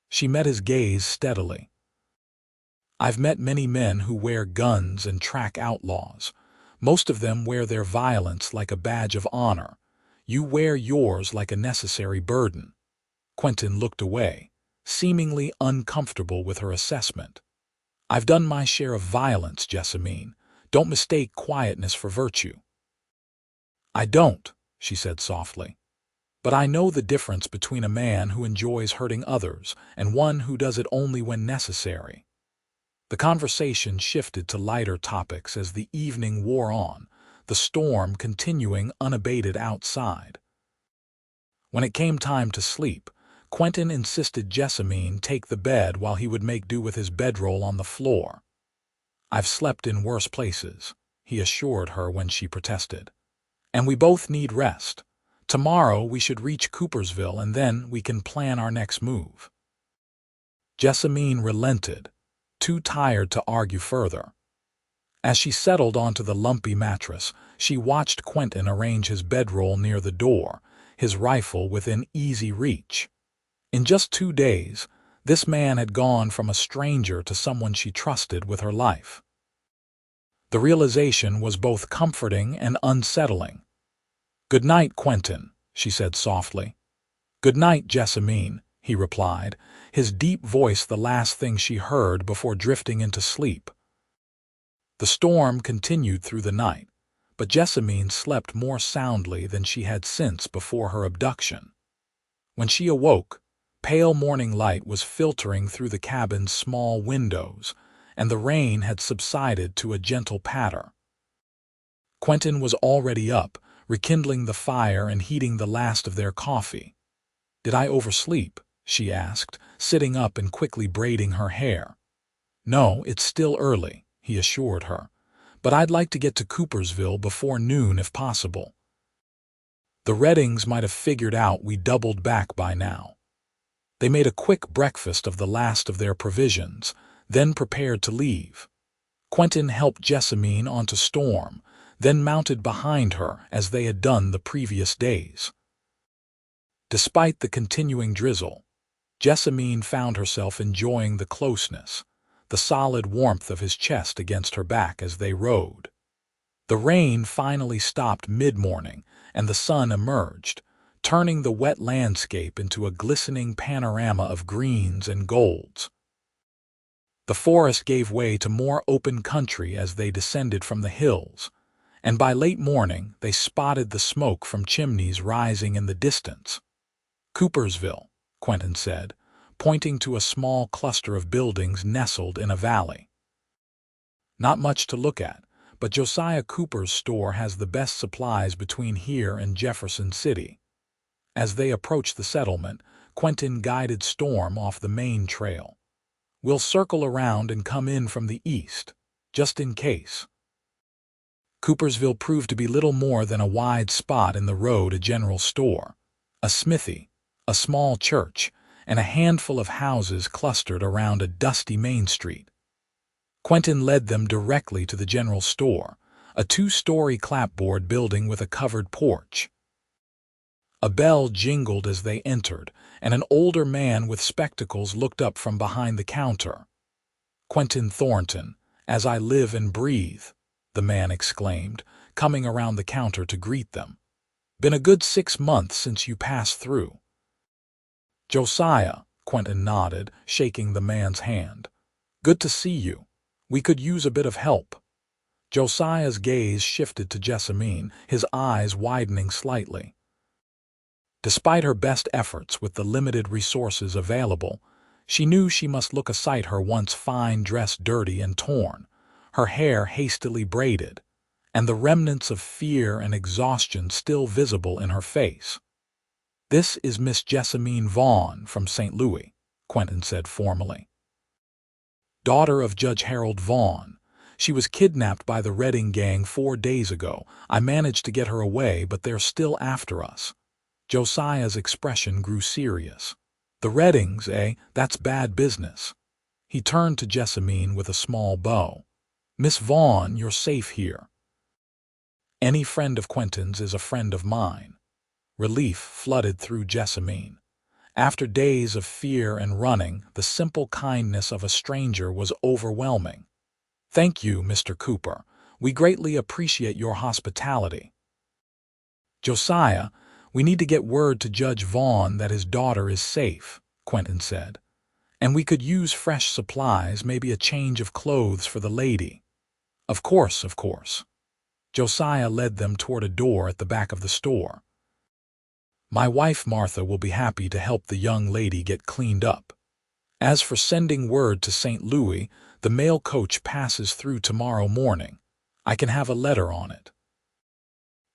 She met his gaze steadily. "I've met many men who wear guns and track outlaws. Most of them wear their violence like a badge of honor. You wear yours like a necessary burden." Quentin looked away, seemingly uncomfortable with her assessment. "I've done my share of violence, Jessamine. Don't mistake quietness for virtue." "I don't," she said softly. "But I know the difference between a man who enjoys hurting others and one who does it only when necessary." The conversation shifted to lighter topics as the evening wore on, the storm continuing unabated outside. When it came time to sleep, Quentin insisted Jessamine take the bed while he would make do with his bedroll on the floor. "I've slept in worse places," he assured her when she protested. "And we both need rest. Tomorrow we should reach Coopersville, and then we can plan our next move." Jessamine relented, too tired to argue further. As she settled onto the lumpy mattress, she watched Quentin arrange his bedroll near the door, his rifle within easy reach. In just 2 days, this man had gone from a stranger to someone she trusted with her life. The realization was both comforting and unsettling. "Good night, Quentin," she said softly. "Good night, Jessamine," he replied, his deep voice the last thing she heard before drifting into sleep. The storm continued through the night, but Jessamine slept more soundly than she had since before her abduction. When she awoke, pale morning light was filtering through the cabin's small windows, and the rain had subsided to a gentle patter. Quentin was already up, rekindling the fire and heating the last of their coffee. "Did I oversleep?" she asked, sitting up and quickly braiding her hair. "No, it's still early," he assured her, "but I'd like to get to Coopersville before noon if possible." The Reddings might have figured out we doubled back by now. They made a quick breakfast of the last of their provisions, then prepared to leave. Quentin helped Jessamine onto Storm, then mounted behind her as they had done the previous days. Despite the continuing drizzle, Jessamine found herself enjoying the closeness, the solid warmth of his chest against her back as they rode. The rain finally stopped mid-morning, and the sun emerged, turning the wet landscape into a glistening panorama of greens and golds. The forest gave way to more open country as they descended from the hills, and by late morning they spotted the smoke from chimneys rising in the distance. "Coopersville," Quentin said, pointing to a small cluster of buildings nestled in a valley. "Not much to look at, but Josiah Cooper's store has the best supplies between here and Jefferson City." As they approached the settlement, Quentin guided Storm off the main trail. "We'll circle around and come in from the east, just in case." Coopersville proved to be little more than a wide spot in the road: a general store, a smithy, a small church, and a handful of houses clustered around a dusty main street. Quentin led them directly to the general store, a 2-story clapboard building with a covered porch. A bell jingled as they entered, and an older man with spectacles looked up from behind the counter. "Quentin Thornton, as I live and breathe," the man exclaimed, coming around the counter to greet them. "Been a good 6 months since you passed through." "Josiah," Quentin nodded, shaking the man's hand. "Good to see you. We could use a bit of help." Josiah's gaze shifted to Jessamine, his eyes widening slightly. Despite her best efforts with the limited resources available, she knew she must look a sight, her once fine dress dirty and torn, her hair hastily braided, and the remnants of fear and exhaustion still visible in her face. "This is Miss Jessamine Vaughn from St. Louis," Quentin said formally. "Daughter of Judge Harold Vaughn. She was kidnapped by the Redding gang 4 days ago. I managed to get her away, but they're still after us." Josiah's expression grew serious. "The Reddings, eh? That's bad business." He turned to Jessamine with a small bow. "Miss Vaughn, you're safe here." Any friend of Quentin's is a friend of mine. Relief flooded through Jessamine. After days of fear and running, the simple kindness of a stranger was overwhelming. "Thank you, Mr. Cooper. We greatly appreciate your hospitality." "Josiah, we need to get word to Judge Vaughn that his daughter is safe," Quentin said. "And we could use fresh supplies, maybe a change of clothes for the lady." Of course. Josiah led them toward a door at the back of the store. "My wife Martha will be happy to help the young lady get cleaned up. As for sending word to St. Louis, the mail coach passes through tomorrow morning. I can have a letter on it."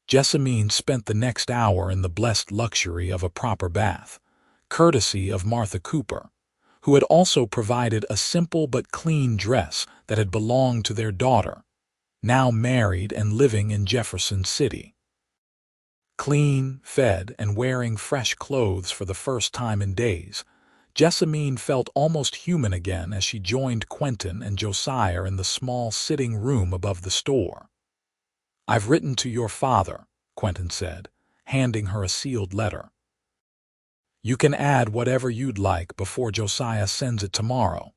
Jessamine spent the next hour in the blessed luxury of a proper bath, courtesy of Martha Cooper, who had also provided a simple but clean dress that had belonged to their daughter, now married and living in Jefferson City. Clean, fed, and wearing fresh clothes for the first time in days, Jessamine felt almost human again as she joined Quentin and Josiah in the small sitting room above the store. "I've written to your father," Quentin said, handing her a sealed letter. "You can add whatever you'd like before Josiah sends it tomorrow."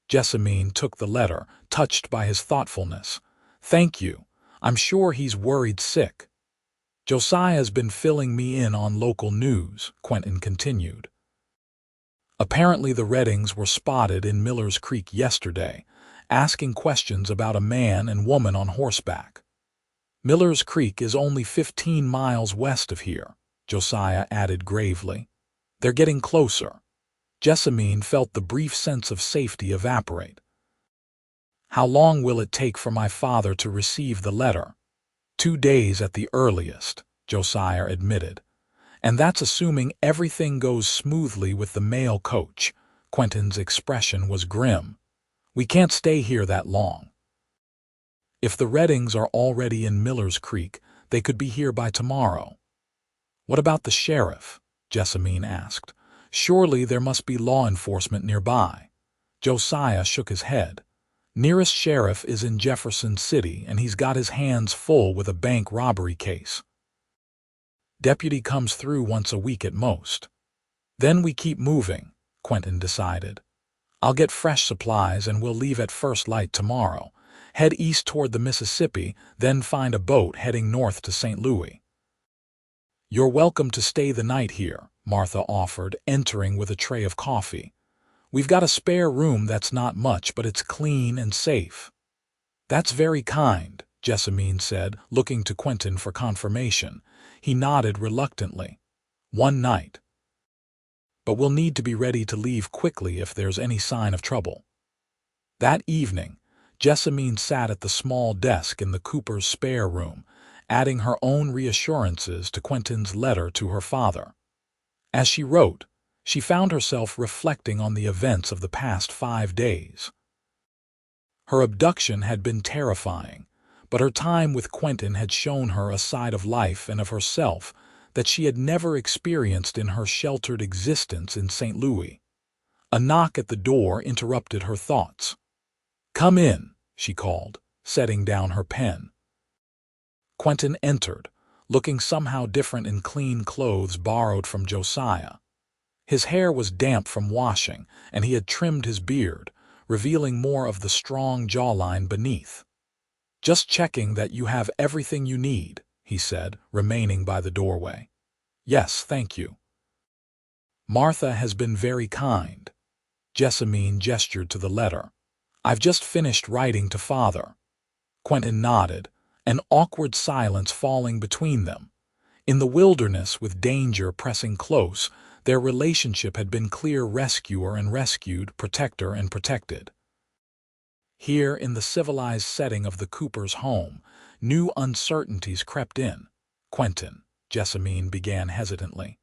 Jessamine took the letter, touched by his thoughtfulness. "Thank you. I'm sure he's worried sick." "Josiah's been filling me in on local news," Quentin continued. "Apparently the Reddings were spotted in Miller's Creek yesterday, asking questions about a man and woman on horseback. Miller's Creek is only 15 miles west of here," Josiah added gravely. "They're getting closer." Jessamine felt the brief sense of safety evaporate. "How long will it take for my father to receive the letter?" 2 days at the earliest, Josiah admitted. "And that's assuming everything goes smoothly with the mail coach." Quentin's expression was grim. "We can't stay here that long." "If the Reddings are already in Miller's Creek, they could be here by tomorrow." "What about the sheriff?" Jessamine asked. "Surely there must be law enforcement nearby." Josiah shook his head. "Nearest sheriff is in Jefferson City, and he's got his hands full with a bank robbery case. Deputy comes through once a week at most." "Then we keep moving," Quentin decided. "I'll get fresh supplies and we'll leave at first light tomorrow. Head east toward the Mississippi, then find a boat heading north to St. Louis." "You're welcome to stay the night here," Martha offered, entering with a tray of coffee. "We've got a spare room that's not much, but it's clean and safe." "That's very kind," Jessamine said, looking to Quentin for confirmation. He nodded reluctantly. "One night. But we'll need to be ready to leave quickly if there's any sign of trouble." That evening, Jessamine sat at the small desk in the Cooper's spare room, adding her own reassurances to Quentin's letter to her father. As she wrote, she found herself reflecting on the events of the past 5 days. Her abduction had been terrifying, but her time with Quentin had shown her a side of life and of herself that she had never experienced in her sheltered existence in St. Louis. A knock at the door interrupted her thoughts. "Come in," she called, setting down her pen. Quentin entered, looking somehow different in clean clothes borrowed from Josiah. His hair was damp from washing, and he had trimmed his beard, revealing more of the strong jawline beneath. "Just checking that you have everything you need," he said, remaining by the doorway. "Yes, thank you." "Martha has been very kind." Jessamine gestured to the letter. "I've just finished writing to Father." Quentin nodded, an awkward silence falling between them. In the wilderness, with danger pressing close, their relationship had been clear rescuer and rescued, protector and protected. Here, in the civilized setting of the Coopers' home, new uncertainties crept in. "Quentin," Jessamine began hesitantly,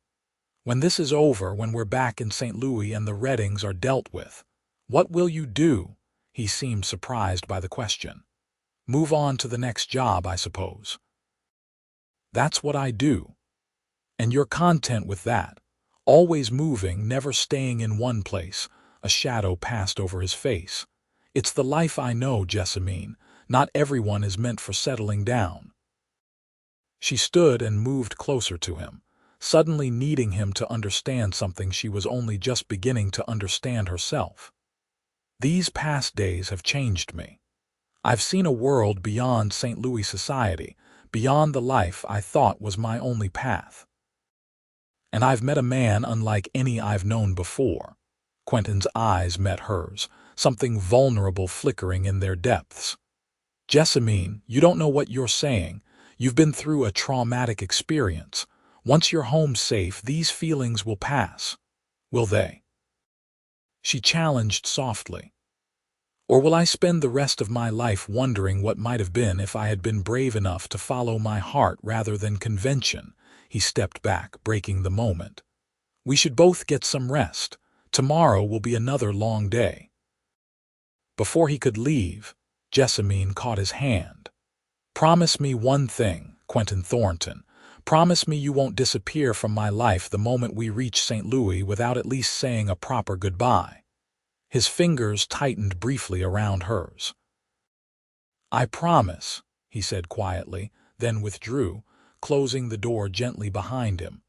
"when this is over, when we're back in St. Louis and the Reddings are dealt with, what will you do?" He seemed surprised by the question. "Move on to the next job, I suppose." "That's what I do." "And you're content with that? Always moving, never staying in one place?" A shadow passed over his face. "It's the life I know, Jessamine. Not everyone is meant for settling down." She stood and moved closer to him, suddenly needing him to understand something she was only just beginning to understand herself. "These past days have changed me. I've seen a world beyond St. Louis society, beyond the life I thought was my only path. And I've met a man unlike any I've known before." Quentin's eyes met hers, something vulnerable flickering in their depths. "Jessamine, you don't know what you're saying. You've been through a traumatic experience. Once you're home safe, these feelings will pass. Will they?" She challenged softly. "Or will I spend the rest of my life wondering what might have been if I had been brave enough to follow my heart rather than convention?" He stepped back, breaking the moment. "We should both get some rest. Tomorrow will be another long day." Before he could leave, Jessamine caught his hand. "Promise me one thing, Quentin Thornton. Promise me you won't disappear from my life the moment we reach St. Louis without at least saying a proper goodbye." His fingers tightened briefly around hers. "I promise," he said quietly, then withdrew, closing the door gently behind him.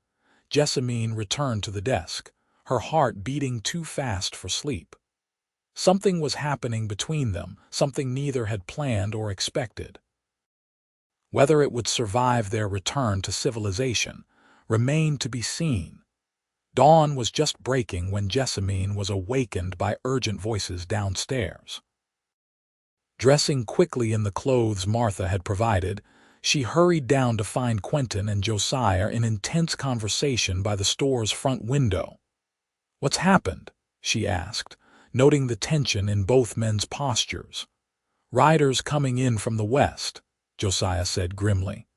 Jessamine returned to the desk, her heart beating too fast for sleep. Something was happening between them, something neither had planned or expected. Whether it would survive their return to civilization remained to be seen. Dawn was just breaking when Jessamine was awakened by urgent voices downstairs. Dressing quickly in the clothes Martha had provided, she hurried down to find Quentin and Josiah in intense conversation by the store's front window. "What's happened?" she asked, noting the tension in both men's postures. "Riders coming in from the west," Josiah said grimly.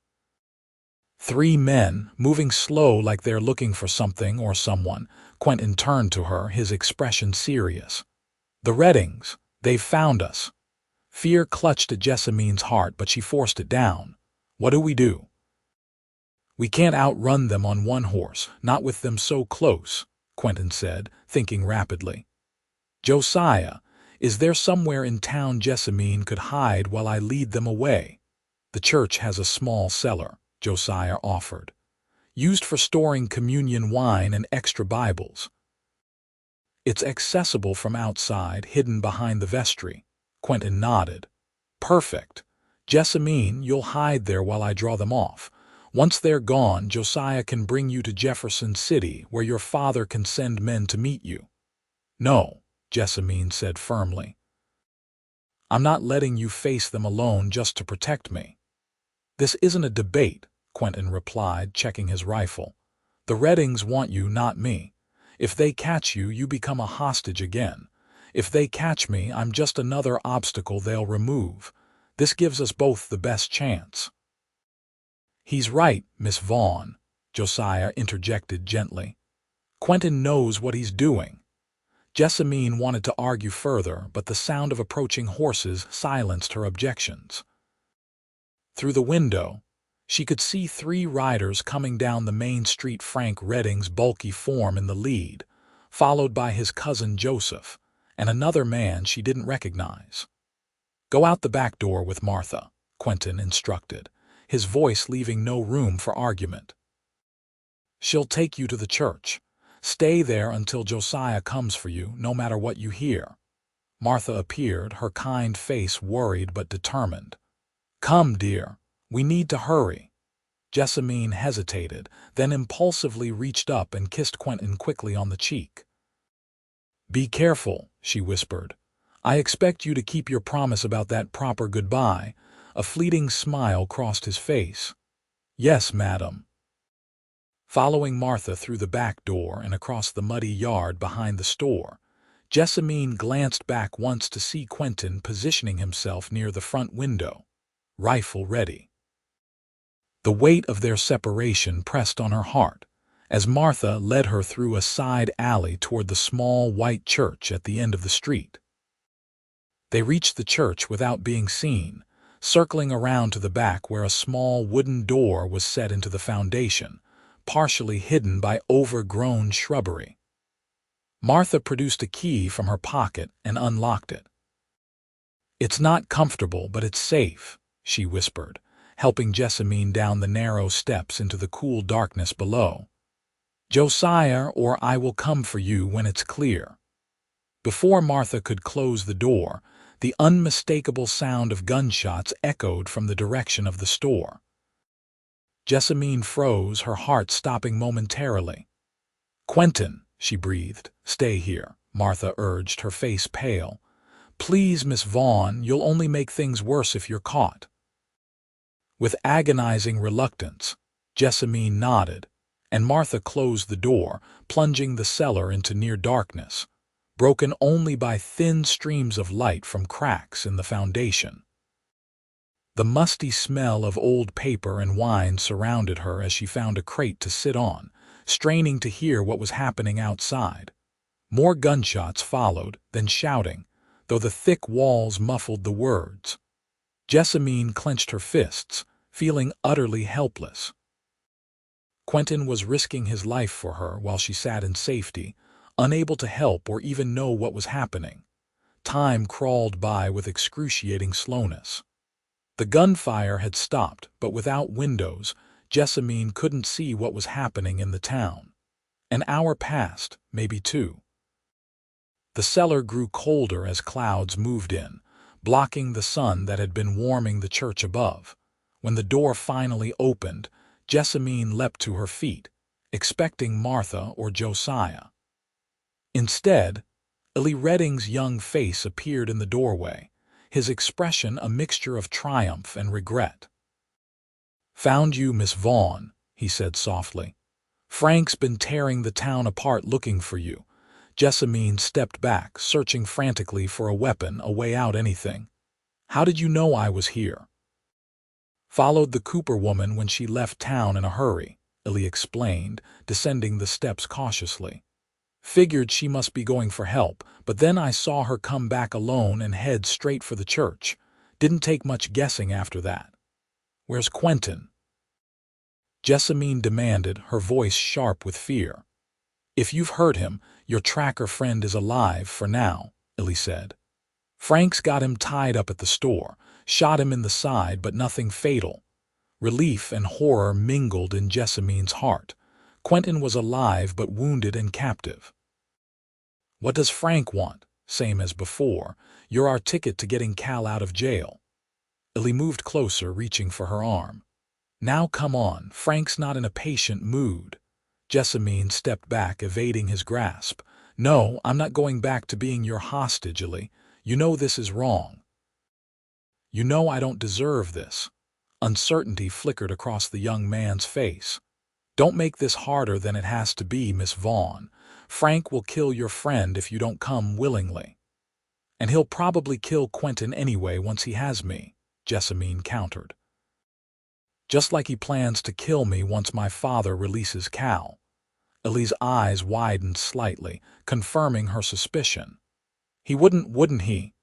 "Three men, moving slow like they're looking for something or someone." Quentin turned to her, his expression serious. "The Reddings, they've found us." Fear clutched at Jessamine's heart, but she forced it down. "What do we do?" "We can't outrun them on one horse, not with them so close," Quentin said, thinking rapidly. "Josiah, is there somewhere in town Jessamine could hide while I lead them away?" "The church has a small cellar," Josiah offered, "used for storing communion wine and extra Bibles. It's accessible from outside, hidden behind the vestry." Quentin nodded. "Perfect. Jessamine, you'll hide there while I draw them off. Once they're gone, Josiah can bring you to Jefferson City, where your father can send men to meet you." "No," Jessamine said firmly. "I'm not letting you face them alone just to protect me." "This isn't a debate," Quentin replied, checking his rifle. "The Reddings want you, not me. If they catch you, you become a hostage again. If they catch me, I'm just another obstacle they'll remove. This gives us both the best chance." "He's right, Miss Vaughn," Josiah interjected gently. "Quentin knows what he's doing." Jessamine wanted to argue further, but the sound of approaching horses silenced her objections. Through the window, she could see three riders coming down the main street, Frank Redding's bulky form in the lead, followed by his cousin Joseph, and another man she didn't recognize. "Go out the back door with Martha," Quentin instructed, his voice leaving no room for argument. "She'll take you to the church. Stay there until Josiah comes for you, no matter what you hear." Martha appeared, her kind face worried but determined. "Come, dear. We need to hurry." Jessamine hesitated, then impulsively reached up and kissed Quentin quickly on the cheek. "Be careful," she whispered. "I expect you to keep your promise about that proper goodbye." A fleeting smile crossed his face. "Yes, madam." Following Martha through the back door and across the muddy yard behind the store, Jessamine glanced back once to see Quentin positioning himself near the front window, rifle ready. The weight of their separation pressed on her heart as Martha led her through a side alley toward the small white church at the end of the street. They reached the church without being seen, circling around to the back where a small wooden door was set into the foundation, partially hidden by overgrown shrubbery. Martha produced a key from her pocket and unlocked it. "It's not comfortable, but it's safe," she whispered, helping Jessamine down the narrow steps into the cool darkness below. "Josiah or I will come for you when it's clear." Before Martha could close the door, the unmistakable sound of gunshots echoed from the direction of the store. Jessamine froze, her heart stopping momentarily. "Quentin," she breathed. "Stay here," Martha urged, her face pale. "Please, Miss Vaughn, you'll only make things worse if you're caught." With agonizing reluctance, Jessamine nodded, and Martha closed the door, plunging the cellar into near darkness, broken only by thin streams of light from cracks in the foundation. The musty smell of old paper and wine surrounded her as she found a crate to sit on, straining to hear what was happening outside. More gunshots followed, then shouting, though the thick walls muffled the words. Jessamine clenched her fists, feeling utterly helpless. Quentin was risking his life for her while she sat in safety, unable to help or even know what was happening. Time crawled by with excruciating slowness. The gunfire had stopped, but without windows, Jessamine couldn't see what was happening in the town. An hour passed, maybe two. The cellar grew colder as clouds moved in, blocking the sun that had been warming the church above. When the door finally opened, Jessamine leapt to her feet, expecting Martha or Josiah. Instead, Illy Redding's young face appeared in the doorway, his expression a mixture of triumph and regret. "Found you, Miss Vaughn," he said softly. "Frank's been tearing the town apart looking for you." Jessamine stepped back, searching frantically for a weapon, a way out, anything. "How did you know I was here?" "Followed the Cooper woman when she left town in a hurry," Illy explained, descending the steps cautiously. "Figured she must be going for help, but then I saw her come back alone and head straight for the church. Didn't take much guessing after that." "Where's Quentin?" Jessamine demanded, her voice sharp with fear. "If you've hurt him, your tracker friend is alive for now," Illy said. "Frank's got him tied up at the store, shot him in the side, but nothing fatal." Relief and horror mingled in Jessamine's heart. Quentin was alive but wounded and captive. "What does Frank want?" "Same as before. You're our ticket to getting Cal out of jail." Illy moved closer, reaching for her arm. "Now come on, Frank's not in a patient mood." Jessamine stepped back, evading his grasp. "No, I'm not going back to being your hostage, Illy. You know this is wrong. You know I don't deserve this." Uncertainty flickered across the young man's face. "Don't make this harder than it has to be, Miss Vaughn. Frank will kill your friend if you don't come willingly." "And he'll probably kill Quentin anyway once he has me," Jessamine countered. "Just like he plans to kill me once my father releases Cal." Illy's eyes widened slightly, confirming her suspicion. "He wouldn't he?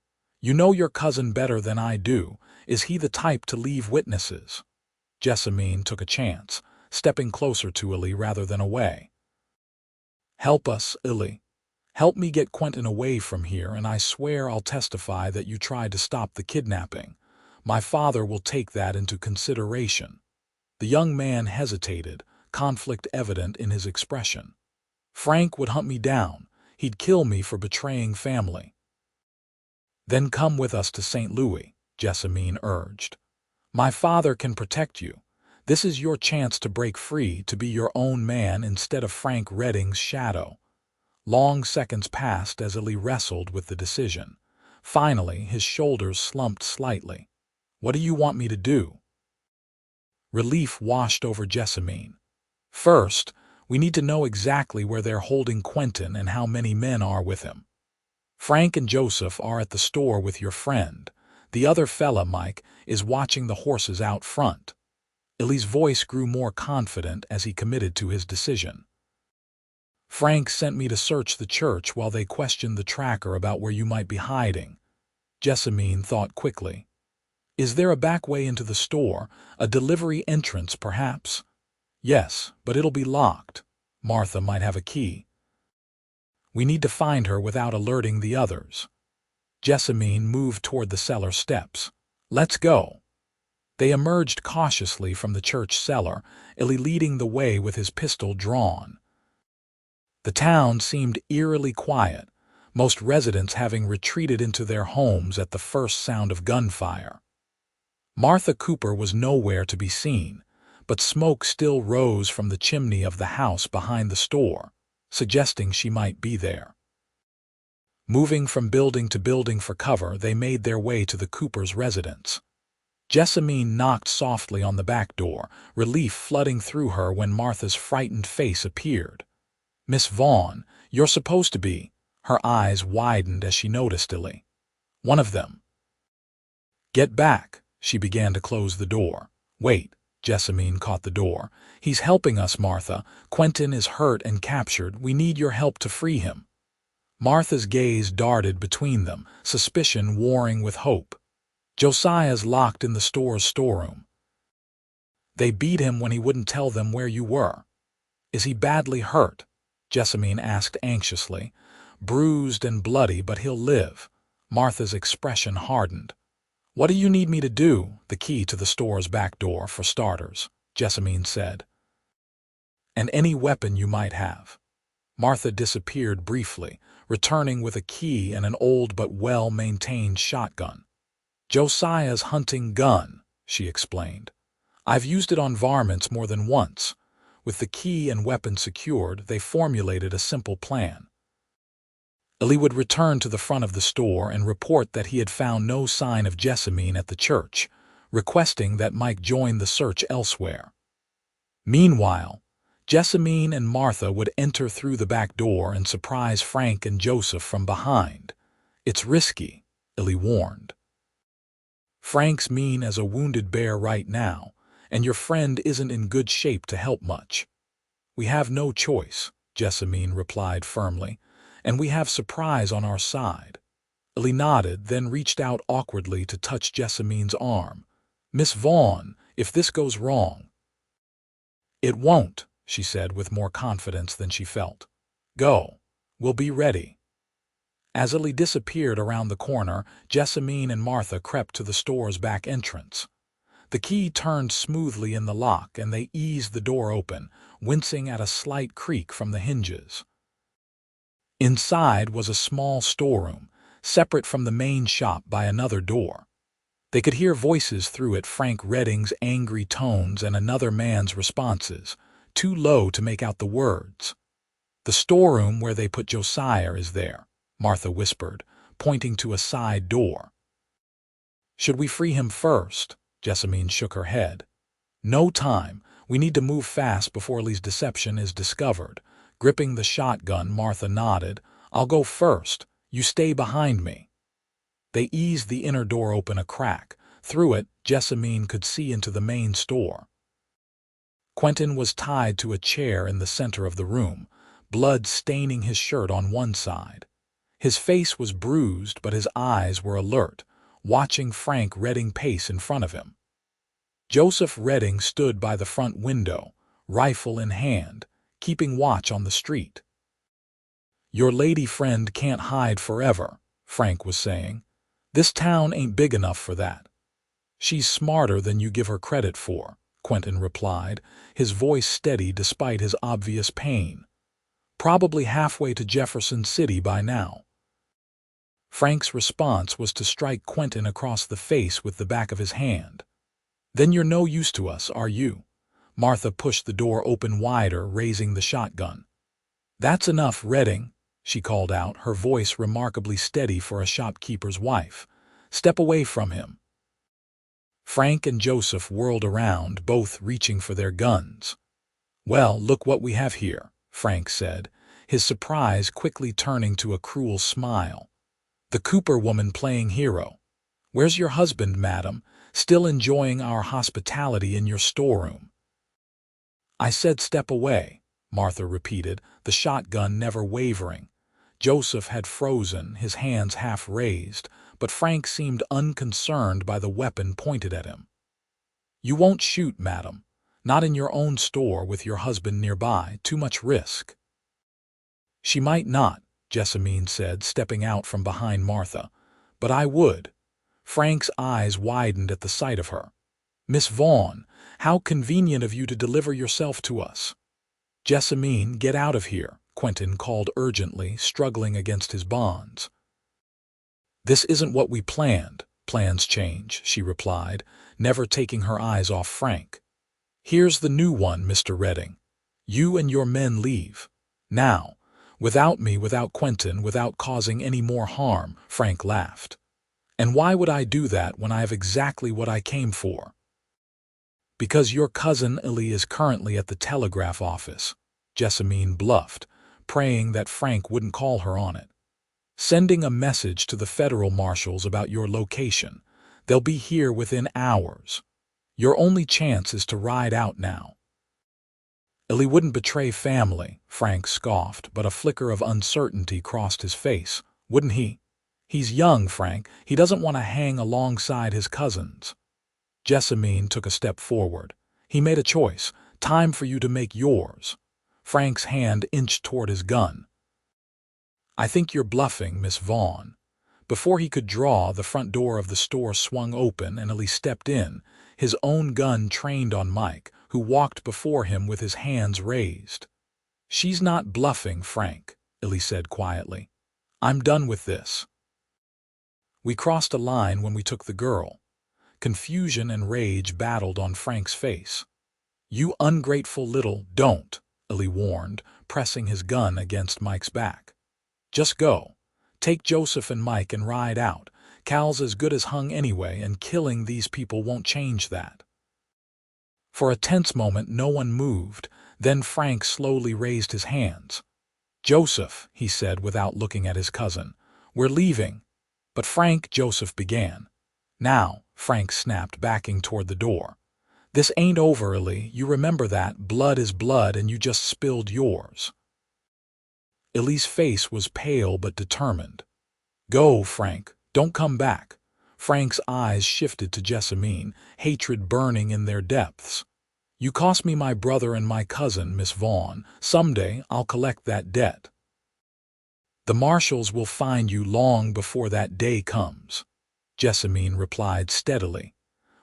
You know your cousin better than I do. Is he the type to leave witnesses?" Jessamine took a chance, stepping closer to Illy rather than away. "Help us, Illy. Help me get Quentin away from here, and I swear I'll testify that you tried to stop the kidnapping." My father will take that into consideration." The young man hesitated, conflict evident in his expression. "Frank would hunt me down. He'd kill me for betraying family." "Then come with us to St. Louis," Jessamine urged. "My father can protect you. This is your chance to break free, to be your own man instead of Frank Redding's shadow." Long seconds passed as Illy wrestled with the decision. Finally, his shoulders slumped slightly. "What do you want me to do?" Relief washed over Jessamine. "First, we need to know exactly where they're holding Quentin and how many men are with him. Frank and Joseph are at the store with your friend. The other fella, Mike, is watching the horses out front." Illy's voice grew more confident as he committed to his decision. "Frank sent me to search the church while they questioned the tracker about where you might be hiding." Jessamine thought quickly. "Is there a back way into the store, a delivery entrance perhaps?" "Yes, but it'll be locked. Martha might have a key." "We need to find her without alerting the others." Jessamine moved toward the cellar steps. "Let's go." They emerged cautiously from the church cellar, Illy leading the way with his pistol drawn. The town seemed eerily quiet, most residents having retreated into their homes at the first sound of gunfire. Martha Cooper was nowhere to be seen, but smoke still rose from the chimney of the house behind the store, suggesting she might be there. Moving from building to building for cover, they made their way to the Coopers' residence. Jessamine knocked softly on the back door, relief flooding through her when Martha's frightened face appeared. "Miss Vaughn, you're supposed to be—" Her eyes widened as she noticed Illy. "One of them." "Get back." She began to close the door. "Wait." Jessamine caught the door. "He's helping us, Martha. Quentin is hurt and captured. We need your help to free him." Martha's gaze darted between them, suspicion warring with hope. "Josiah's locked in the store's storeroom. They beat him when he wouldn't tell them where you were." "Is he badly hurt?" Jessamine asked anxiously. "Bruised and bloody, but he'll live." Martha's expression hardened. "What do you need me to do?" "The key to the store's back door, for starters," Jessamine said. "And any weapon you might have." Martha disappeared briefly, returning with a key and an old but well-maintained shotgun. "Josiah's hunting gun," she explained. "I've used it on varmints more than once." With the key and weapon secured, they formulated a simple plan. Illy would return to the front of the store and report that he had found no sign of Jessamine at the church, requesting that Mike join the search elsewhere. Meanwhile, Jessamine and Martha would enter through the back door and surprise Frank and Joseph from behind. "It's risky," Illy warned. "Frank's mean as a wounded bear right now, and your friend isn't in good shape to help much." "We have no choice," Jessamine replied firmly, "and we have surprise on our side." Illy nodded, then reached out awkwardly to touch Jessamine's arm. "Miss Vaughn, if this goes wrong—" "It won't," she said with more confidence than she felt. "Go. We'll be ready." As Illy disappeared around the corner, Jessamine and Martha crept to the store's back entrance. The key turned smoothly in the lock, and they eased the door open, wincing at a slight creak from the hinges. Inside was a small storeroom, separate from the main shop by another door. They could hear voices through it, Frank Redding's angry tones and another man's responses, too low to make out the words. "The storeroom where they put Josiah is there," Martha whispered, pointing to a side door. "Should we free him first?" Jessamine shook her head. "No time. We need to move fast before Illy's deception is discovered." Gripping the shotgun, Martha nodded. "I'll go first. You stay behind me." They eased the inner door open a crack. Through it, Jessamine could see into the main store. Quentin was tied to a chair in the center of the room, blood staining his shirt on one side. His face was bruised, but his eyes were alert, watching Frank Redding pace in front of him. Joseph Redding stood by the front window, rifle in hand, keeping watch on the street. "Your lady friend can't hide forever," Frank was saying. "This town ain't big enough for that." She's smarter than you give her credit for, Quentin replied, his voice steady despite his obvious pain. Probably halfway to Jefferson City by now. Frank's response was to strike Quentin across the face with the back of his hand. Then you're no use to us, are you? Martha pushed the door open wider, raising the shotgun. That's enough, Redding, she called out, her voice remarkably steady for a shopkeeper's wife. Step away from him. Frank and Joseph whirled around, both reaching for their guns. Well, look what we have here, Frank said, his surprise quickly turning to a cruel smile. The Cooper woman playing hero. Where's your husband, madam? Still enjoying our hospitality in your storeroom? I said step away, Martha repeated, the shotgun never wavering. Joseph had frozen, his hands half raised, but Frank seemed unconcerned by the weapon pointed at him. You won't shoot, madam. Not in your own store with your husband nearby. Too much risk. She might not, Jessamine said, stepping out from behind Martha. But I would. Frank's eyes widened at the sight of her. Miss Vaughn, how convenient of you to deliver yourself to us. Jessamine, get out of here, Quentin called urgently, struggling against his bonds. This isn't what we planned. Plans change, she replied, never taking her eyes off Frank. Here's the new one, Mr. Redding. You and your men leave. Now. Without me, without Quentin, without causing any more harm, Frank laughed. And why would I do that when I have exactly what I came for? Because your cousin Ellie is currently at the telegraph office, Jessamine bluffed, praying that Frank wouldn't call her on it. Sending a message to the federal marshals about your location. They'll be here within hours. Your only chance is to ride out now. Ellie wouldn't betray family, Frank scoffed, but a flicker of uncertainty crossed his face. Wouldn't he? He's young, Frank. He doesn't want to hang alongside his cousins. Jessamine took a step forward. He made a choice. Time for you to make yours. Frank's hand inched toward his gun. I think you're bluffing, Miss Vaughn. Before he could draw, the front door of the store swung open and Ellie stepped in, his own gun trained on Mike, who walked before him with his hands raised. She's not bluffing, Frank, Ellie said quietly. I'm done with this. We crossed a line when we took the girl. Confusion and rage battled on Frank's face. You ungrateful little don't, Ellie warned, pressing his gun against Mike's back. Just go. Take Joseph and Mike and ride out. Cal's as good as hung anyway, and killing these people won't change that. For a tense moment, no one moved. Then Frank slowly raised his hands. Joseph, he said without looking at his cousin. We're leaving. But Frank, Joseph began. Now, Frank snapped, backing toward the door. This ain't over, Ellie. You remember that. Blood is blood, and you just spilled yours. Ellie's face was pale but determined. Go, Frank. Don't come back. Frank's eyes shifted to Jessamine, hatred burning in their depths. You cost me my brother and my cousin, Miss Vaughn. Someday I'll collect that debt. The marshals will find you long before that day comes, Jessamine replied steadily.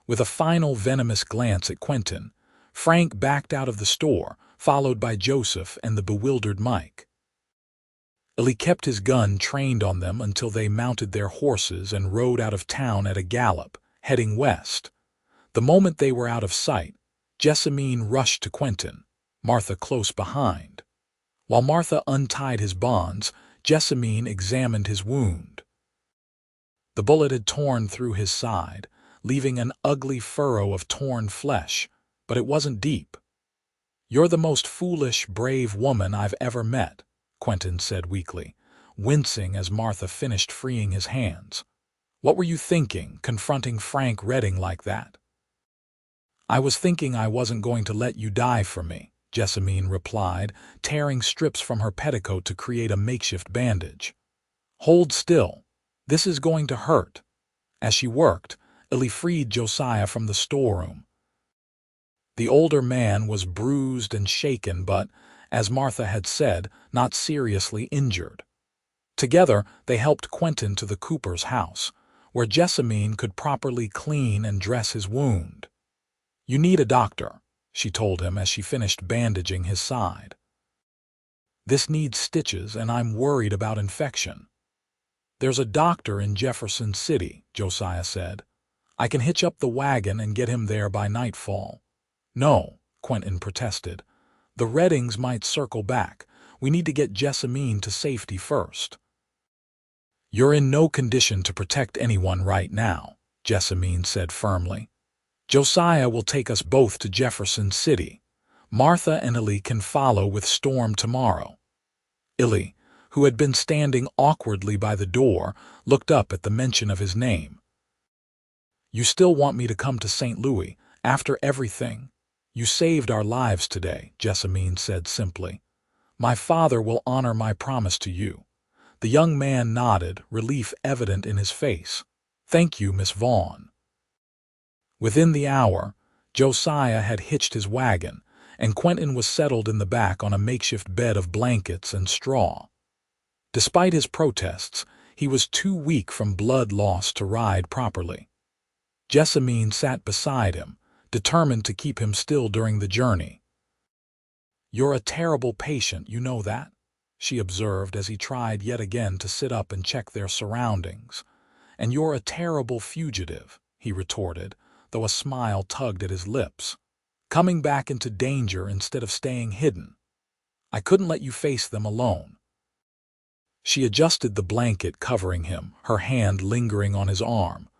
With a final venomous glance at Quentin, Frank backed out of the store, followed by Joseph and the bewildered Mike. Ellie kept his gun trained on them until they mounted their horses and rode out of town at a gallop, heading west. The moment they were out of sight, Jessamine rushed to Quentin, Martha close behind. While Martha untied his bonds, Jessamine examined his wound. The bullet had torn through his side, leaving an ugly furrow of torn flesh, but it wasn't deep. You're the most foolish, brave woman I've ever met, Quentin said weakly, wincing as Martha finished freeing his hands. What were you thinking, confronting Frank Redding like that? I was thinking I wasn't going to let you die for me, Jessamine replied, tearing strips from her petticoat to create a makeshift bandage. Hold still. This is going to hurt. As she worked, Ellie freed Josiah from the storeroom. The older man was bruised and shaken, but, as Martha had said, not seriously injured. Together, they helped Quentin to the Cooper's house, where Jessamine could properly clean and dress his wound. "You need a doctor," she told him as she finished bandaging his side. "This needs stitches, and I'm worried about infection." "There's a doctor in Jefferson City," Josiah said. "I can hitch up the wagon and get him there by nightfall." "No," Quentin protested. "The Reddings might circle back. We need to get Jessamine to safety first." "You're in no condition to protect anyone right now," Jessamine said firmly. "Josiah will take us both to Jefferson City. Martha and Illy can follow with Storm tomorrow." Illy, who had been standing awkwardly by the door, looked up at the mention of his name. "You still want me to come to St. Louis, after everything?" "You saved our lives today," Jessamine said simply. "My father will honor my promise to you." The young man nodded, relief evident in his face. "Thank you, Miss Vaughn." Within the hour, Josiah had hitched his wagon, and Quentin was settled in the back on a makeshift bed of blankets and straw. Despite his protests, he was too weak from blood loss to ride properly. Jessamine sat beside him, determined to keep him still during the journey. "You're a terrible patient, you know that?" she observed as he tried yet again to sit up and check their surroundings. "And you're a terrible fugitive," he retorted, though a smile tugged at his lips. "Coming back into danger instead of staying hidden. I couldn't let you face them alone." She adjusted the blanket covering him, her hand lingering on his arm.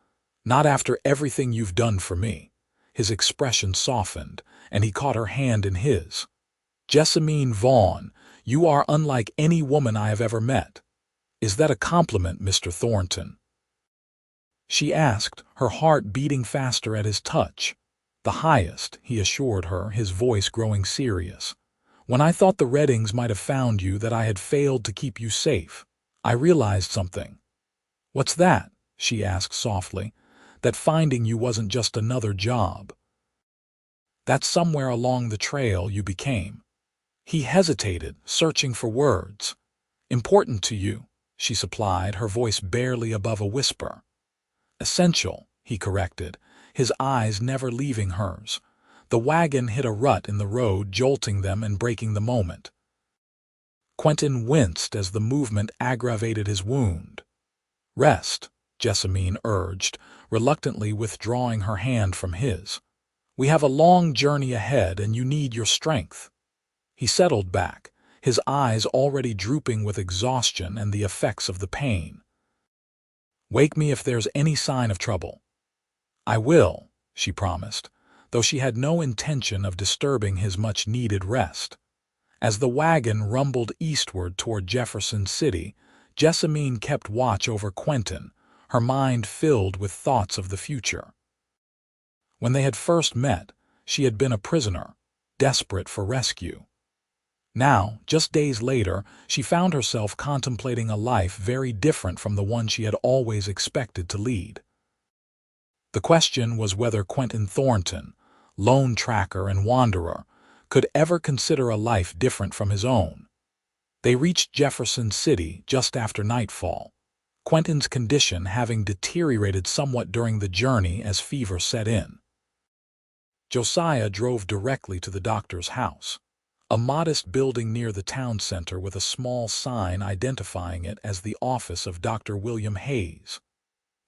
"Not after everything you've done for me." His expression softened, and he caught her hand in his. "Jessamine Vaughn, you are unlike any woman I have ever met." "Is that a compliment, Mr. Thornton?" she asked, her heart beating faster at his touch. "The highest," he assured her, his voice growing serious. "When I thought the Reddings might have found you, that I had failed to keep you safe, I realized something." "What's that?" she asked softly. "That finding you wasn't just another job. That somewhere along the trail you became." He hesitated, searching for words. "Important to you," she supplied, her voice barely above a whisper. "Essential," he corrected, his eyes never leaving hers. The wagon hit a rut in the road, jolting them and breaking the moment. Quentin winced as the movement aggravated his wound. "Rest," Jessamine urged, reluctantly withdrawing her hand from his. "We have a long journey ahead, and you need your strength." He settled back, his eyes already drooping with exhaustion and the effects of the pain. "Wake me if there's any sign of trouble." "I will," she promised, though she had no intention of disturbing his much-needed rest. As the wagon rumbled eastward toward Jefferson City, Jessamine kept watch over Quentin, her mind filled with thoughts of the future. When they had first met, she had been a prisoner, desperate for rescue. Now, just days later, she found herself contemplating a life very different from the one she had always expected to lead. The question was whether Quentin Thornton, lone tracker and wanderer, could ever consider a life different from his own. They reached Jefferson City just after nightfall, Quentin's condition having deteriorated somewhat during the journey as fever set in. Josiah drove directly to the doctor's house, a modest building near the town center with a small sign identifying it as the office of Dr. William Hayes.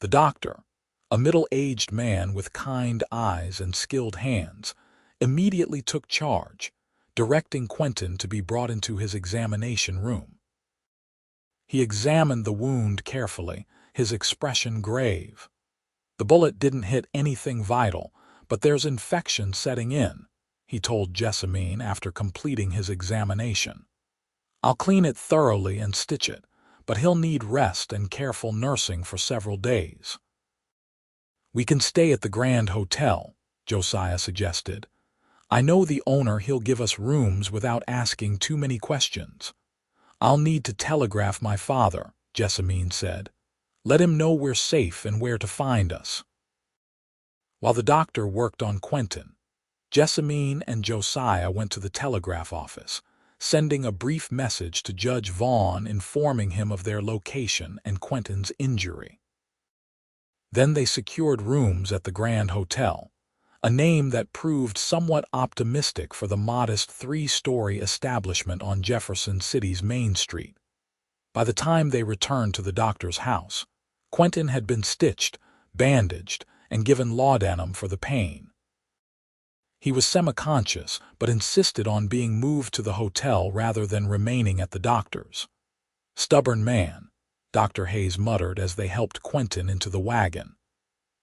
The doctor, a middle-aged man with kind eyes and skilled hands, immediately took charge, directing Quentin to be brought into his examination room. He examined the wound carefully, his expression grave. "The bullet didn't hit anything vital, but there's infection setting in," he told Jessamine after completing his examination. "I'll clean it thoroughly and stitch it, but he'll need rest and careful nursing for several days." "We can stay at the Grand Hotel," Josiah suggested. "I know the owner, he'll give us rooms without asking too many questions." "I'll need to telegraph my father," Jessamine said. "Let him know we're safe and where to find us." While the doctor worked on Quentin, Jessamine and Josiah went to the telegraph office, sending a brief message to Judge Vaughn informing him of their location and Quentin's injury. Then they secured rooms at the Grand Hotel, a name that proved somewhat optimistic for the modest three-story establishment on Jefferson City's Main Street. By the time they returned to the doctor's house, Quentin had been stitched, bandaged, and given laudanum for the pain. He was semi-conscious, but insisted on being moved to the hotel rather than remaining at the doctor's. "Stubborn man," Dr. Hayes muttered as they helped Quentin into the wagon.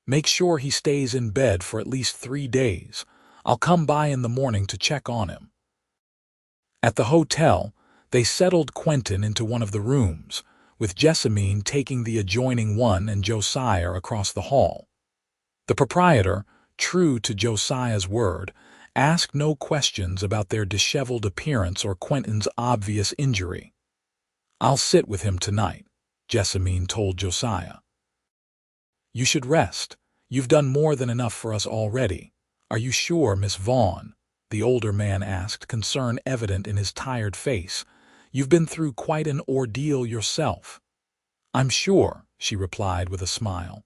"Make sure he stays in bed for at least 3 days. I'll come by in the morning to check on him." At the hotel, they settled Quentin into one of the rooms, with Jessamine taking the adjoining one and Josiah across the hall. The proprietor, true to Josiah's word, asked no questions about their disheveled appearance or Quentin's obvious injury. "I'll sit with him tonight," Jessamine told Josiah. "You should rest. You've done more than enough for us already. Are you sure, Miss Vaughn?" the older man asked, concern evident in his tired face. "You've been through quite an ordeal yourself." "I'm sure," she replied with a smile.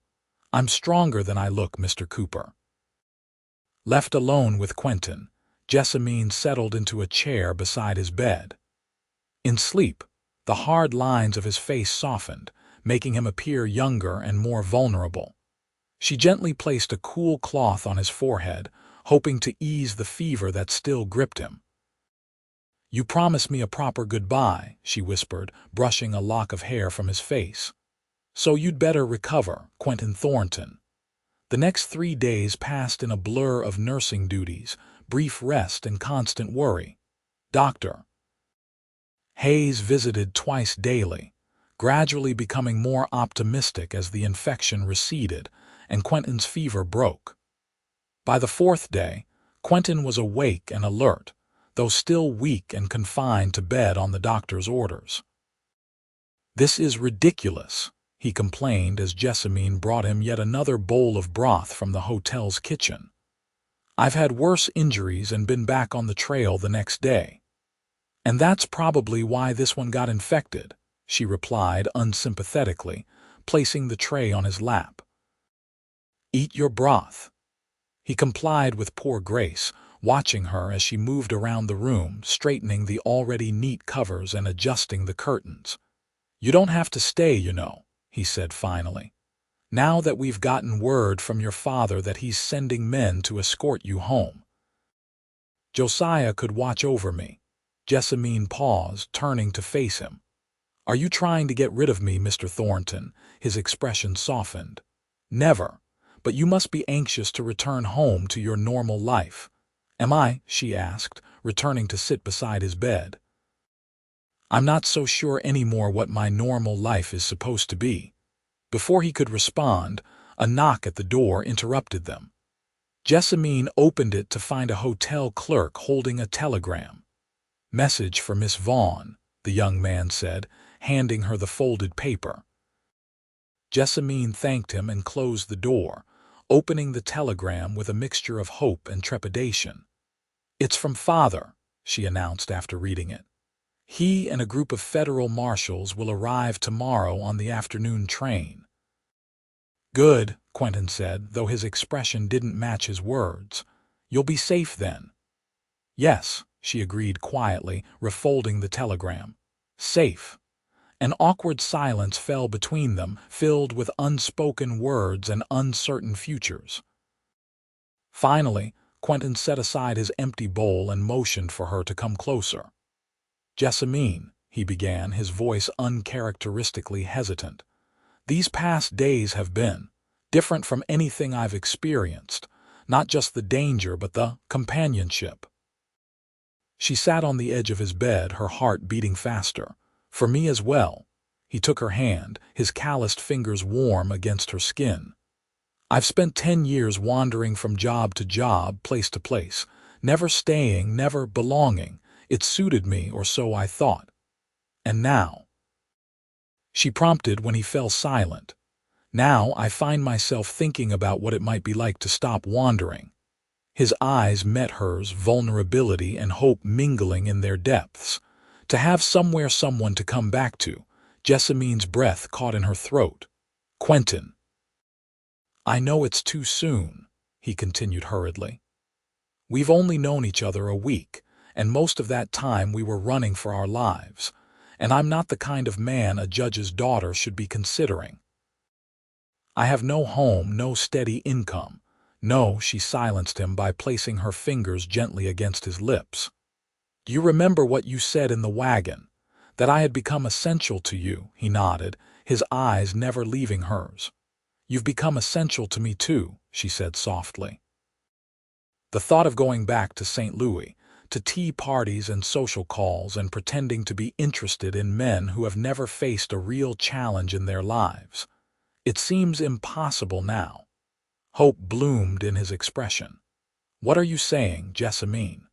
"I'm stronger than I look, Mr. Cooper." Left alone with Quentin, Jessamine settled into a chair beside his bed. In sleep, the hard lines of his face softened, making him appear younger and more vulnerable. She gently placed a cool cloth on his forehead, hoping to ease the fever that still gripped him. "You promised me a proper goodbye," she whispered, brushing a lock of hair from his face. "So you'd better recover, Quentin Thornton." The next 3 days passed in a blur of nursing duties, brief rest, and constant worry. Dr. Hayes visited twice daily, gradually becoming more optimistic as the infection receded and Quentin's fever broke. By the 4th day, Quentin was awake and alert, though still weak and confined to bed on the doctor's orders. "This is ridiculous," he complained as Jessamine brought him yet another bowl of broth from the hotel's kitchen. "I've had worse injuries and been back on the trail the next day." "And that's probably why this one got infected," she replied unsympathetically, placing the tray on his lap. "Eat your broth." He complied with poor grace, watching her as she moved around the room, straightening the already neat covers and adjusting the curtains. "You don't have to stay, you know," he said finally. "Now that we've gotten word from your father that he's sending men to escort you home." "Josiah could watch over me." Jessamine paused, turning to face him. "Are you trying to get rid of me, Mr. Thornton?" His expression softened. "Never. But you must be anxious to return home to your normal life." "Am I?" she asked, returning to sit beside his bed. "I'm not so sure anymore what my normal life is supposed to be." Before he could respond, a knock at the door interrupted them. Jessamine opened it to find a hotel clerk holding a telegram. "Message for Miss Vaughn," the young man said, handing her the folded paper. Jessamine thanked him and closed the door, opening the telegram with a mixture of hope and trepidation. "It's from Father," she announced after reading it. "He and a group of federal marshals will arrive tomorrow on the afternoon train." "Good," Quentin said, though his expression didn't match his words. "You'll be safe then." "Yes," she agreed quietly, refolding the telegram. "Safe." An awkward silence fell between them, filled with unspoken words and uncertain futures. Finally, Quentin set aside his empty bowl and motioned for her to come closer. "Jessamine," he began, his voice uncharacteristically hesitant, "these past days have been different from anything I've experienced, not just the danger but the companionship." She sat on the edge of his bed, her heart beating faster. "For me as well." He took her hand, his calloused fingers warm against her skin. "I've spent 10 years wandering from job to job, place to place, never staying, never belonging. It suited me, or so I thought. And now—" she prompted when he fell silent. "Now I find myself thinking about what it might be like to stop wandering." His eyes met hers, vulnerability and hope mingling in their depths. To have somewhere, someone to come back to. Jessamine's breath caught in her throat. "Quentin." "I know it's too soon," he continued hurriedly. "We've only known each other a week, and most of that time we were running for our lives, and I'm not the kind of man a judge's daughter should be considering. I have no home, no steady income. No," she silenced him by placing her fingers gently against his lips. "Do you remember what you said in the wagon? That I had become essential to you?" He nodded, his eyes never leaving hers. "You've become essential to me too," she said softly. The thought of going back to St. Louis, to tea parties and social calls and pretending to be interested in men who have never faced a real challenge in their lives. It seems impossible now. Hope bloomed in his expression. "What are you saying, Jessamine?"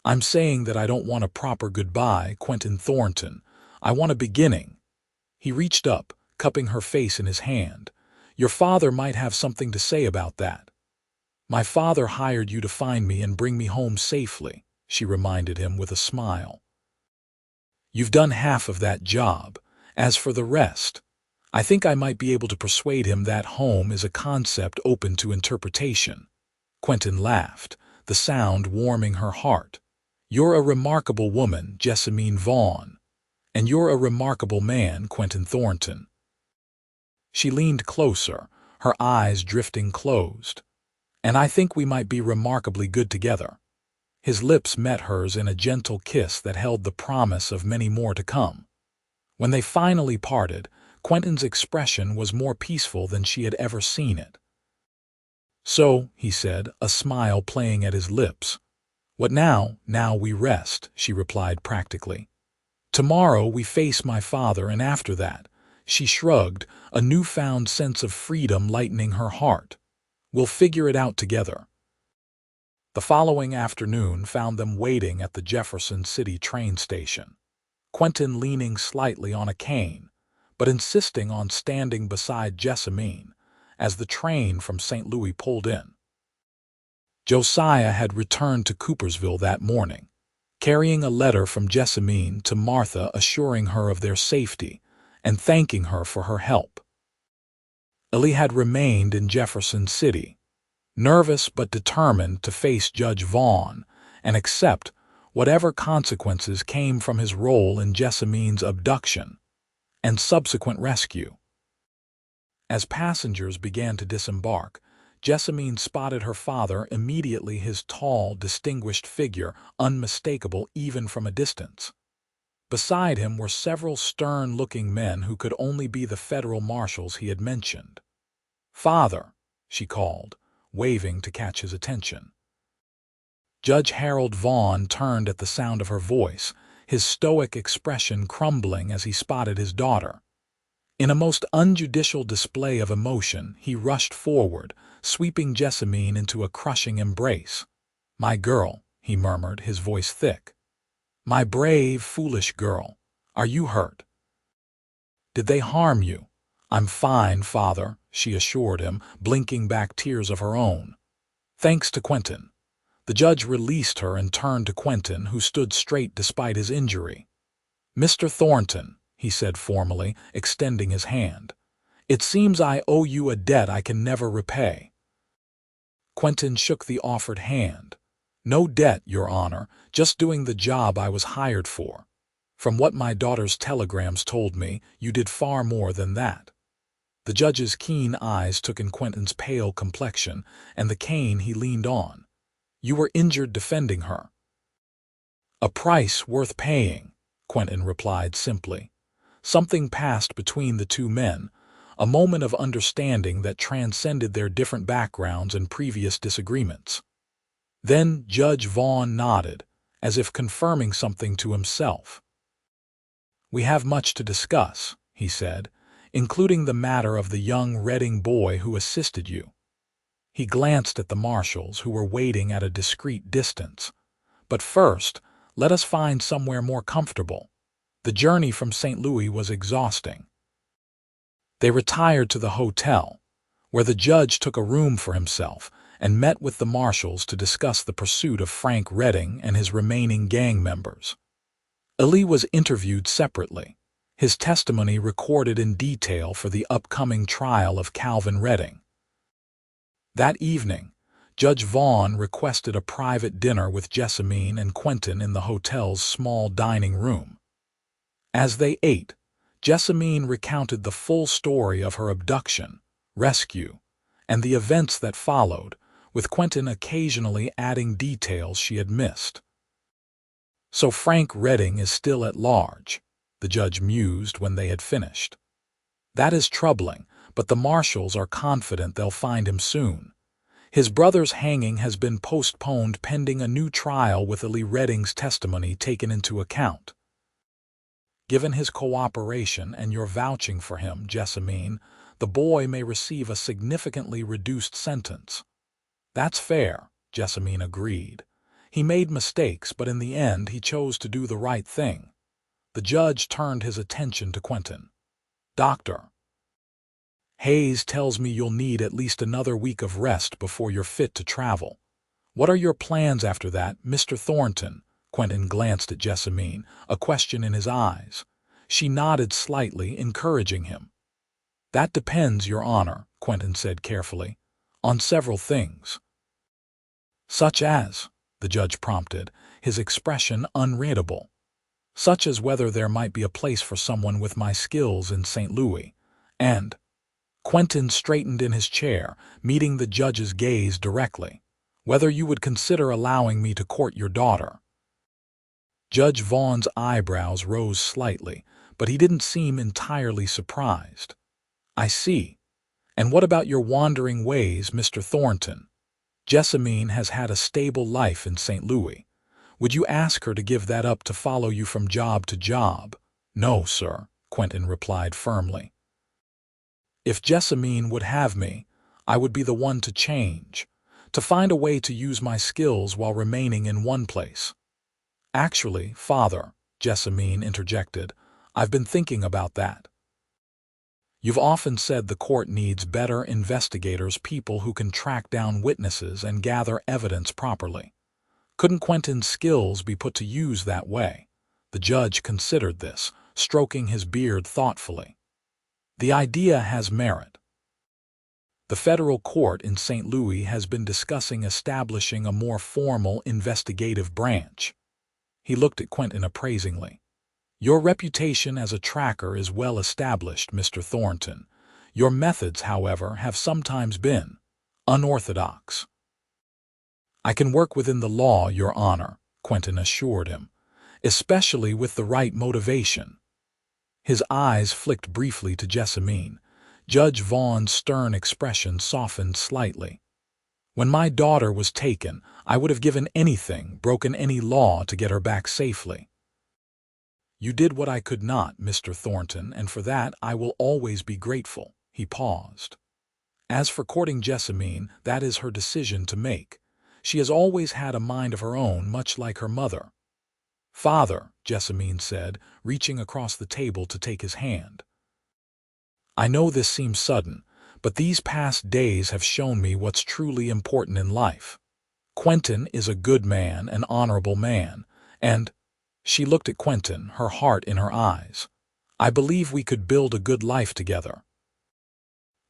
"I'm saying that I don't want a proper goodbye, Quentin Thornton. I want a beginning." He reached up, cupping her face in his hand. "Your father might have something to say about that." "My father hired you to find me and bring me home safely," she reminded him with a smile. "You've done half of that job. As for the rest, I think I might be able to persuade him that home is a concept open to interpretation." Quentin laughed, the sound warming her heart. "You're a remarkable woman, Jessamine Vaughn. And you're a remarkable man, Quentin Thornton." She leaned closer, her eyes drifting closed. "And I think we might be remarkably good together." His lips met hers in a gentle kiss that held the promise of many more to come. When they finally parted, Quentin's expression was more peaceful than she had ever seen it. "So," he said, a smile playing at his lips. "What now?" "Now we rest," she replied practically. "Tomorrow we face my father, and after that," she shrugged, a newfound sense of freedom lightening her heart, "we'll figure it out together." The following afternoon found them waiting at the Jefferson City train station, Quentin leaning slightly on a cane, but insisting on standing beside Jessamine as the train from St. Louis pulled in. Josiah had returned to Coopersville that morning, carrying a letter from Jessamine to Martha assuring her of their safety and thanking her for her help. Ellie had remained in Jefferson City, nervous but determined to face Judge Vaughn and accept whatever consequences came from his role in Jessamine's abduction and subsequent rescue. As passengers began to disembark, Jessamine spotted her father immediately, his tall, distinguished figure unmistakable even from a distance. Beside him were several stern-looking men who could only be the federal marshals he had mentioned. "Father," she called, waving to catch his attention. Judge Harold Vaughn turned at the sound of her voice, his stoic expression crumbling as he spotted his daughter. In a most unjudicial display of emotion, he rushed forward, sweeping Jessamine into a crushing embrace. "My girl," he murmured, his voice thick. "My brave, foolish girl. Are you hurt? Did they harm you?" "I'm fine, Father," she assured him, blinking back tears of her own. "Thanks to Quentin." The judge released her and turned to Quentin, who stood straight despite his injury. "Mr. Thornton," he said formally, extending his hand, "it seems I owe you a debt I can never repay." Quentin shook the offered hand. "No debt, Your Honor, just doing the job I was hired for. From what my daughter's telegrams told me, you did far more than that." The judge's keen eyes took in Quentin's pale complexion and the cane he leaned on. "You were injured defending her." "A price worth paying," Quentin replied simply. Something passed between the two men, a moment of understanding that transcended their different backgrounds and previous disagreements. Then Judge Vaughn nodded, as if confirming something to himself. "We have much to discuss," he said, "including the matter of the young Reading boy who assisted you." He glanced at the marshals, who were waiting at a discreet distance. "But first, let us find somewhere more comfortable. The journey from St. Louis was exhausting." They retired to the hotel, where the judge took a room for himself and met with the marshals to discuss the pursuit of Frank Reading and his remaining gang members. Ali was interviewed separately, his testimony recorded in detail for the upcoming trial of Calvin Redding. That evening, Judge Vaughn requested a private dinner with Jessamine and Quentin in the hotel's small dining room. As they ate, Jessamine recounted the full story of her abduction, rescue, and the events that followed, with Quentin occasionally adding details she had missed. "So Frank Redding is still at large," the judge mused when they had finished. "That is troubling, but the marshals are confident they'll find him soon. His brother's hanging has been postponed pending a new trial with Ellie Redding's testimony taken into account. Given his cooperation and your vouching for him, Jessamine, the boy may receive a significantly reduced sentence." "That's fair," Jessamine agreed. "He made mistakes, but in the end he chose to do the right thing." The judge turned his attention to Quentin. "Doctor, Hayes tells me you'll need at least another week of rest before you're fit to travel. What are your plans after that, Mr. Thornton?" Quentin glanced at Jessamine, a question in his eyes. She nodded slightly, encouraging him. "That depends, Your Honor," Quentin said carefully, "on several things." "Such as?" the judge prompted, his expression unreadable. "Such as whether there might be a place for someone with my skills in St. Louis, and—" Quentin straightened in his chair, meeting the judge's gaze directly. "Whether you would consider allowing me to court your daughter." Judge Vaughn's eyebrows rose slightly, but he didn't seem entirely surprised. "I see. And what about your wandering ways, Mr. Thornton? Jessamine has had a stable life in St. Louis. Would you ask her to give that up to follow you from job to job?" "No, sir," Quentin replied firmly. "If Jessamine would have me, I would be the one to change, to find a way to use my skills while remaining in one place." "Actually, Father," Jessamine interjected, "I've been thinking about that. You've often said the court needs better investigators, people who can track down witnesses and gather evidence properly. Couldn't Quentin's skills be put to use that way?" The judge considered this, stroking his beard thoughtfully. "The idea has merit. The federal court in St. Louis has been discussing establishing a more formal investigative branch." He looked at Quentin appraisingly. "Your reputation as a tracker is well established, Mr. Thornton. Your methods, however, have sometimes been unorthodox." "I can work within the law, Your Honor," Quentin assured him, "especially with the right motivation." His eyes flicked briefly to Jessamine. Judge Vaughn's stern expression softened slightly. "When my daughter was taken, I would have given anything, broken any law to get her back safely. You did what I could not, Mr. Thornton, and for that I will always be grateful." He paused. "As for courting Jessamine, that is her decision to make. She has always had a mind of her own, much like her mother." "Father," Jessamine said, reaching across the table to take his hand. "I know this seems sudden, but these past days have shown me what's truly important in life. Quentin is a good man, an honorable man, and—" She looked at Quentin, her heart in her eyes. "I believe we could build a good life together."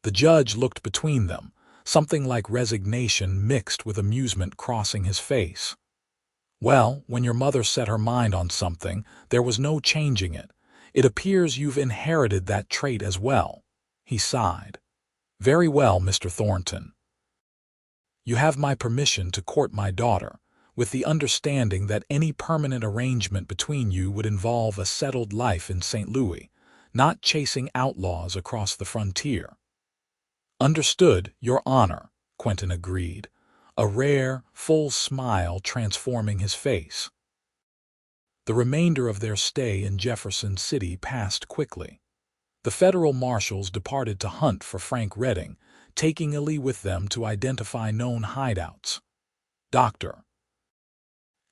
The judge looked between them, something like resignation mixed with amusement crossing his face. "Well, when your mother set her mind on something, there was no changing it. It appears you've inherited that trait as well." He sighed. "Very well, Mr. Thornton. You have my permission to court my daughter, with the understanding that any permanent arrangement between you would involve a settled life in St. Louis, not chasing outlaws across the frontier." "Understood, Your Honor," Quentin agreed, a rare, full smile transforming his face. The remainder of their stay in Jefferson City passed quickly. The federal marshals departed to hunt for Frank Redding, taking Ellie with them to identify known hideouts. Dr.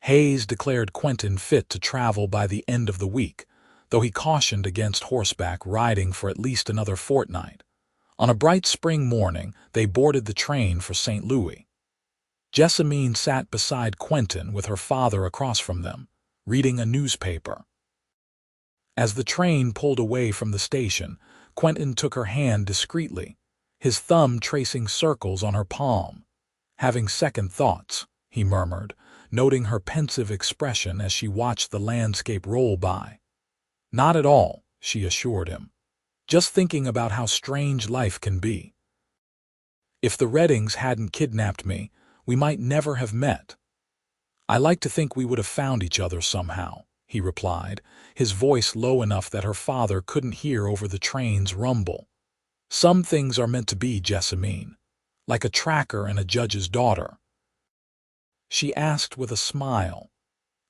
Hayes declared Quentin fit to travel by the end of the week, though he cautioned against horseback riding for at least another fortnight. On a bright spring morning, they boarded the train for St. Louis. Jessamine sat beside Quentin with her father across from them, reading a newspaper. As the train pulled away from the station, Quentin took her hand discreetly, his thumb tracing circles on her palm. "Having second thoughts," he murmured, noting her pensive expression as she watched the landscape roll by. "Not at all," she assured him. "Just thinking about how strange life can be. If the Reddings hadn't kidnapped me, we might never have met. I like to think we would have found each other somehow," he replied, his voice low enough that her father couldn't hear over the train's rumble. "Some things are meant to be, Jessamine, like a tracker and a judge's daughter." She asked with a smile.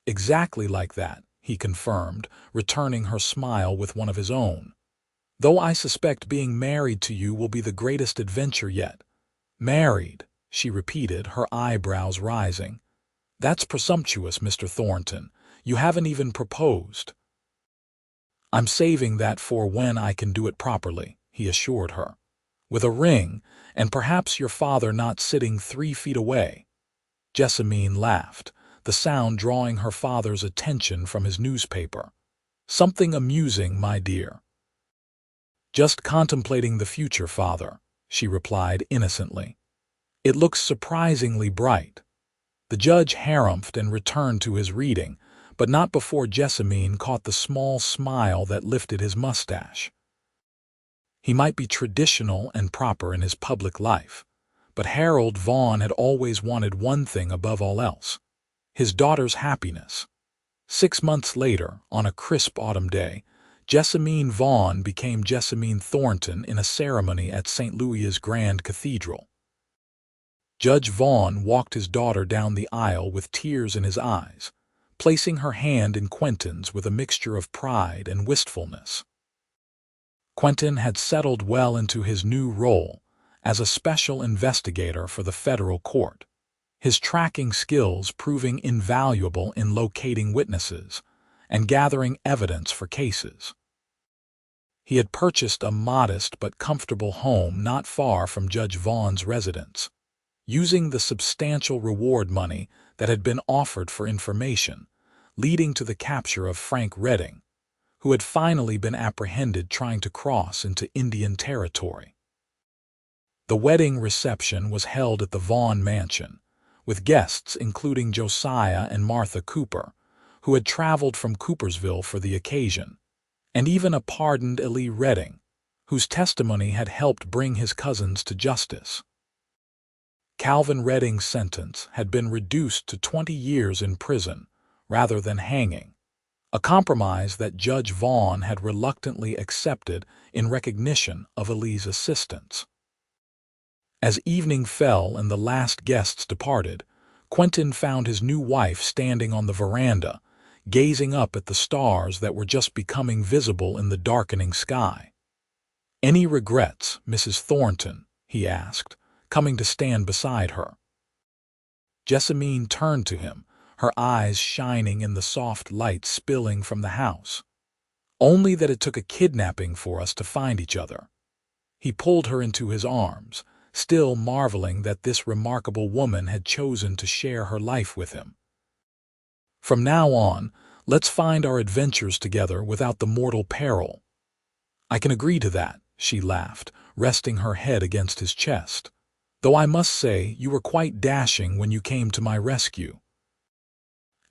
"Exactly like that," he confirmed, returning her smile with one of his own. "Though I suspect being married to you will be the greatest adventure yet." "Married," she repeated, her eyebrows rising. "That's presumptuous, Mr. Thornton. You haven't even proposed." "I'm saving that for when I can do it properly," he assured her. "With a ring, and perhaps your father not sitting 3 feet away." Jessamine laughed, the sound drawing her father's attention from his newspaper. "Something amusing, my dear." "Just contemplating the future, father," she replied innocently. "It looks surprisingly bright." The judge harumphed and returned to his reading, but not before Jessamine caught the small smile that lifted his mustache. He might be traditional and proper in his public life, but Harold Vaughn had always wanted one thing above all else: his daughter's happiness. 6 months later, on a crisp autumn day, Jessamine Vaughn became Jessamine Thornton in a ceremony at St. Louis's Grand Cathedral. Judge Vaughn walked his daughter down the aisle with tears in his eyes, placing her hand in Quentin's with a mixture of pride and wistfulness. Quentin had settled well into his new role as a special investigator for the federal court, his tracking skills proving invaluable in locating witnesses and gathering evidence for cases. He had purchased a modest but comfortable home not far from Judge Vaughn's residence, using the substantial reward money that had been offered for information, leading to the capture of Frank Redding, who had finally been apprehended trying to cross into Indian territory. The wedding reception was held at the Vaughn mansion, with guests including Josiah and Martha Cooper, who had traveled from Coopersville for the occasion, and even a pardoned Eli Redding, whose testimony had helped bring his cousins to justice. Calvin Redding's sentence had been reduced to 20 years in prison rather than hanging, a compromise that Judge Vaughn had reluctantly accepted in recognition of Eli's assistance. As evening fell and the last guests departed, Quentin found his new wife standing on the veranda, gazing up at the stars that were just becoming visible in the darkening sky. "Any regrets, Mrs. Thornton?" he asked, coming to stand beside her. Jessamine turned to him, her eyes shining in the soft light spilling from the house. "Only that it took a kidnapping for us to find each other." He pulled her into his arms, still marveling that this remarkable woman had chosen to share her life with him. "From now on, let's find our adventures together without the mortal peril." "I can agree to that," she laughed, resting her head against his chest. "Though I must say you were quite dashing when you came to my rescue."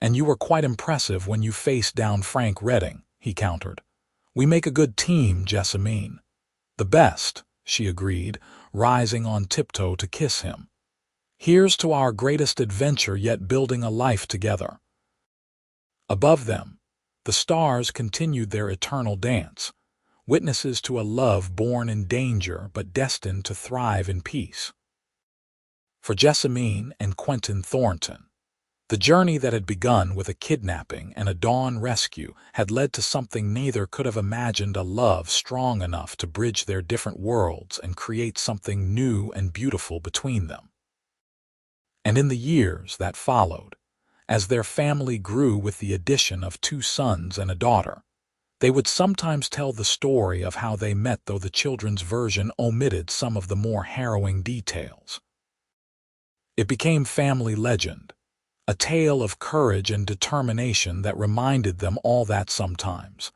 "And you were quite impressive when you faced down Frank Redding," he countered. "We make a good team, Jessamine." "The best," she agreed, rising on tiptoe to kiss him. "Here's to our greatest adventure yet, building a life together." Above them, the stars continued their eternal dance, witnesses to a love born in danger but destined to thrive in peace. For Jessamine and Quentin Thornton, the journey that had begun with a kidnapping and a dawn rescue had led to something neither could have imagined: a love strong enough to bridge their different worlds and create something new and beautiful between them. And in the years that followed, as their family grew with the addition of 2 sons and a daughter, they would sometimes tell the story of how they met, though the children's version omitted some of the more harrowing details. It became family legend, a tale of courage and determination that reminded them all that sometimes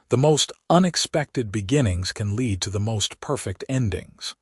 The most unexpected beginnings can lead to the most perfect endings.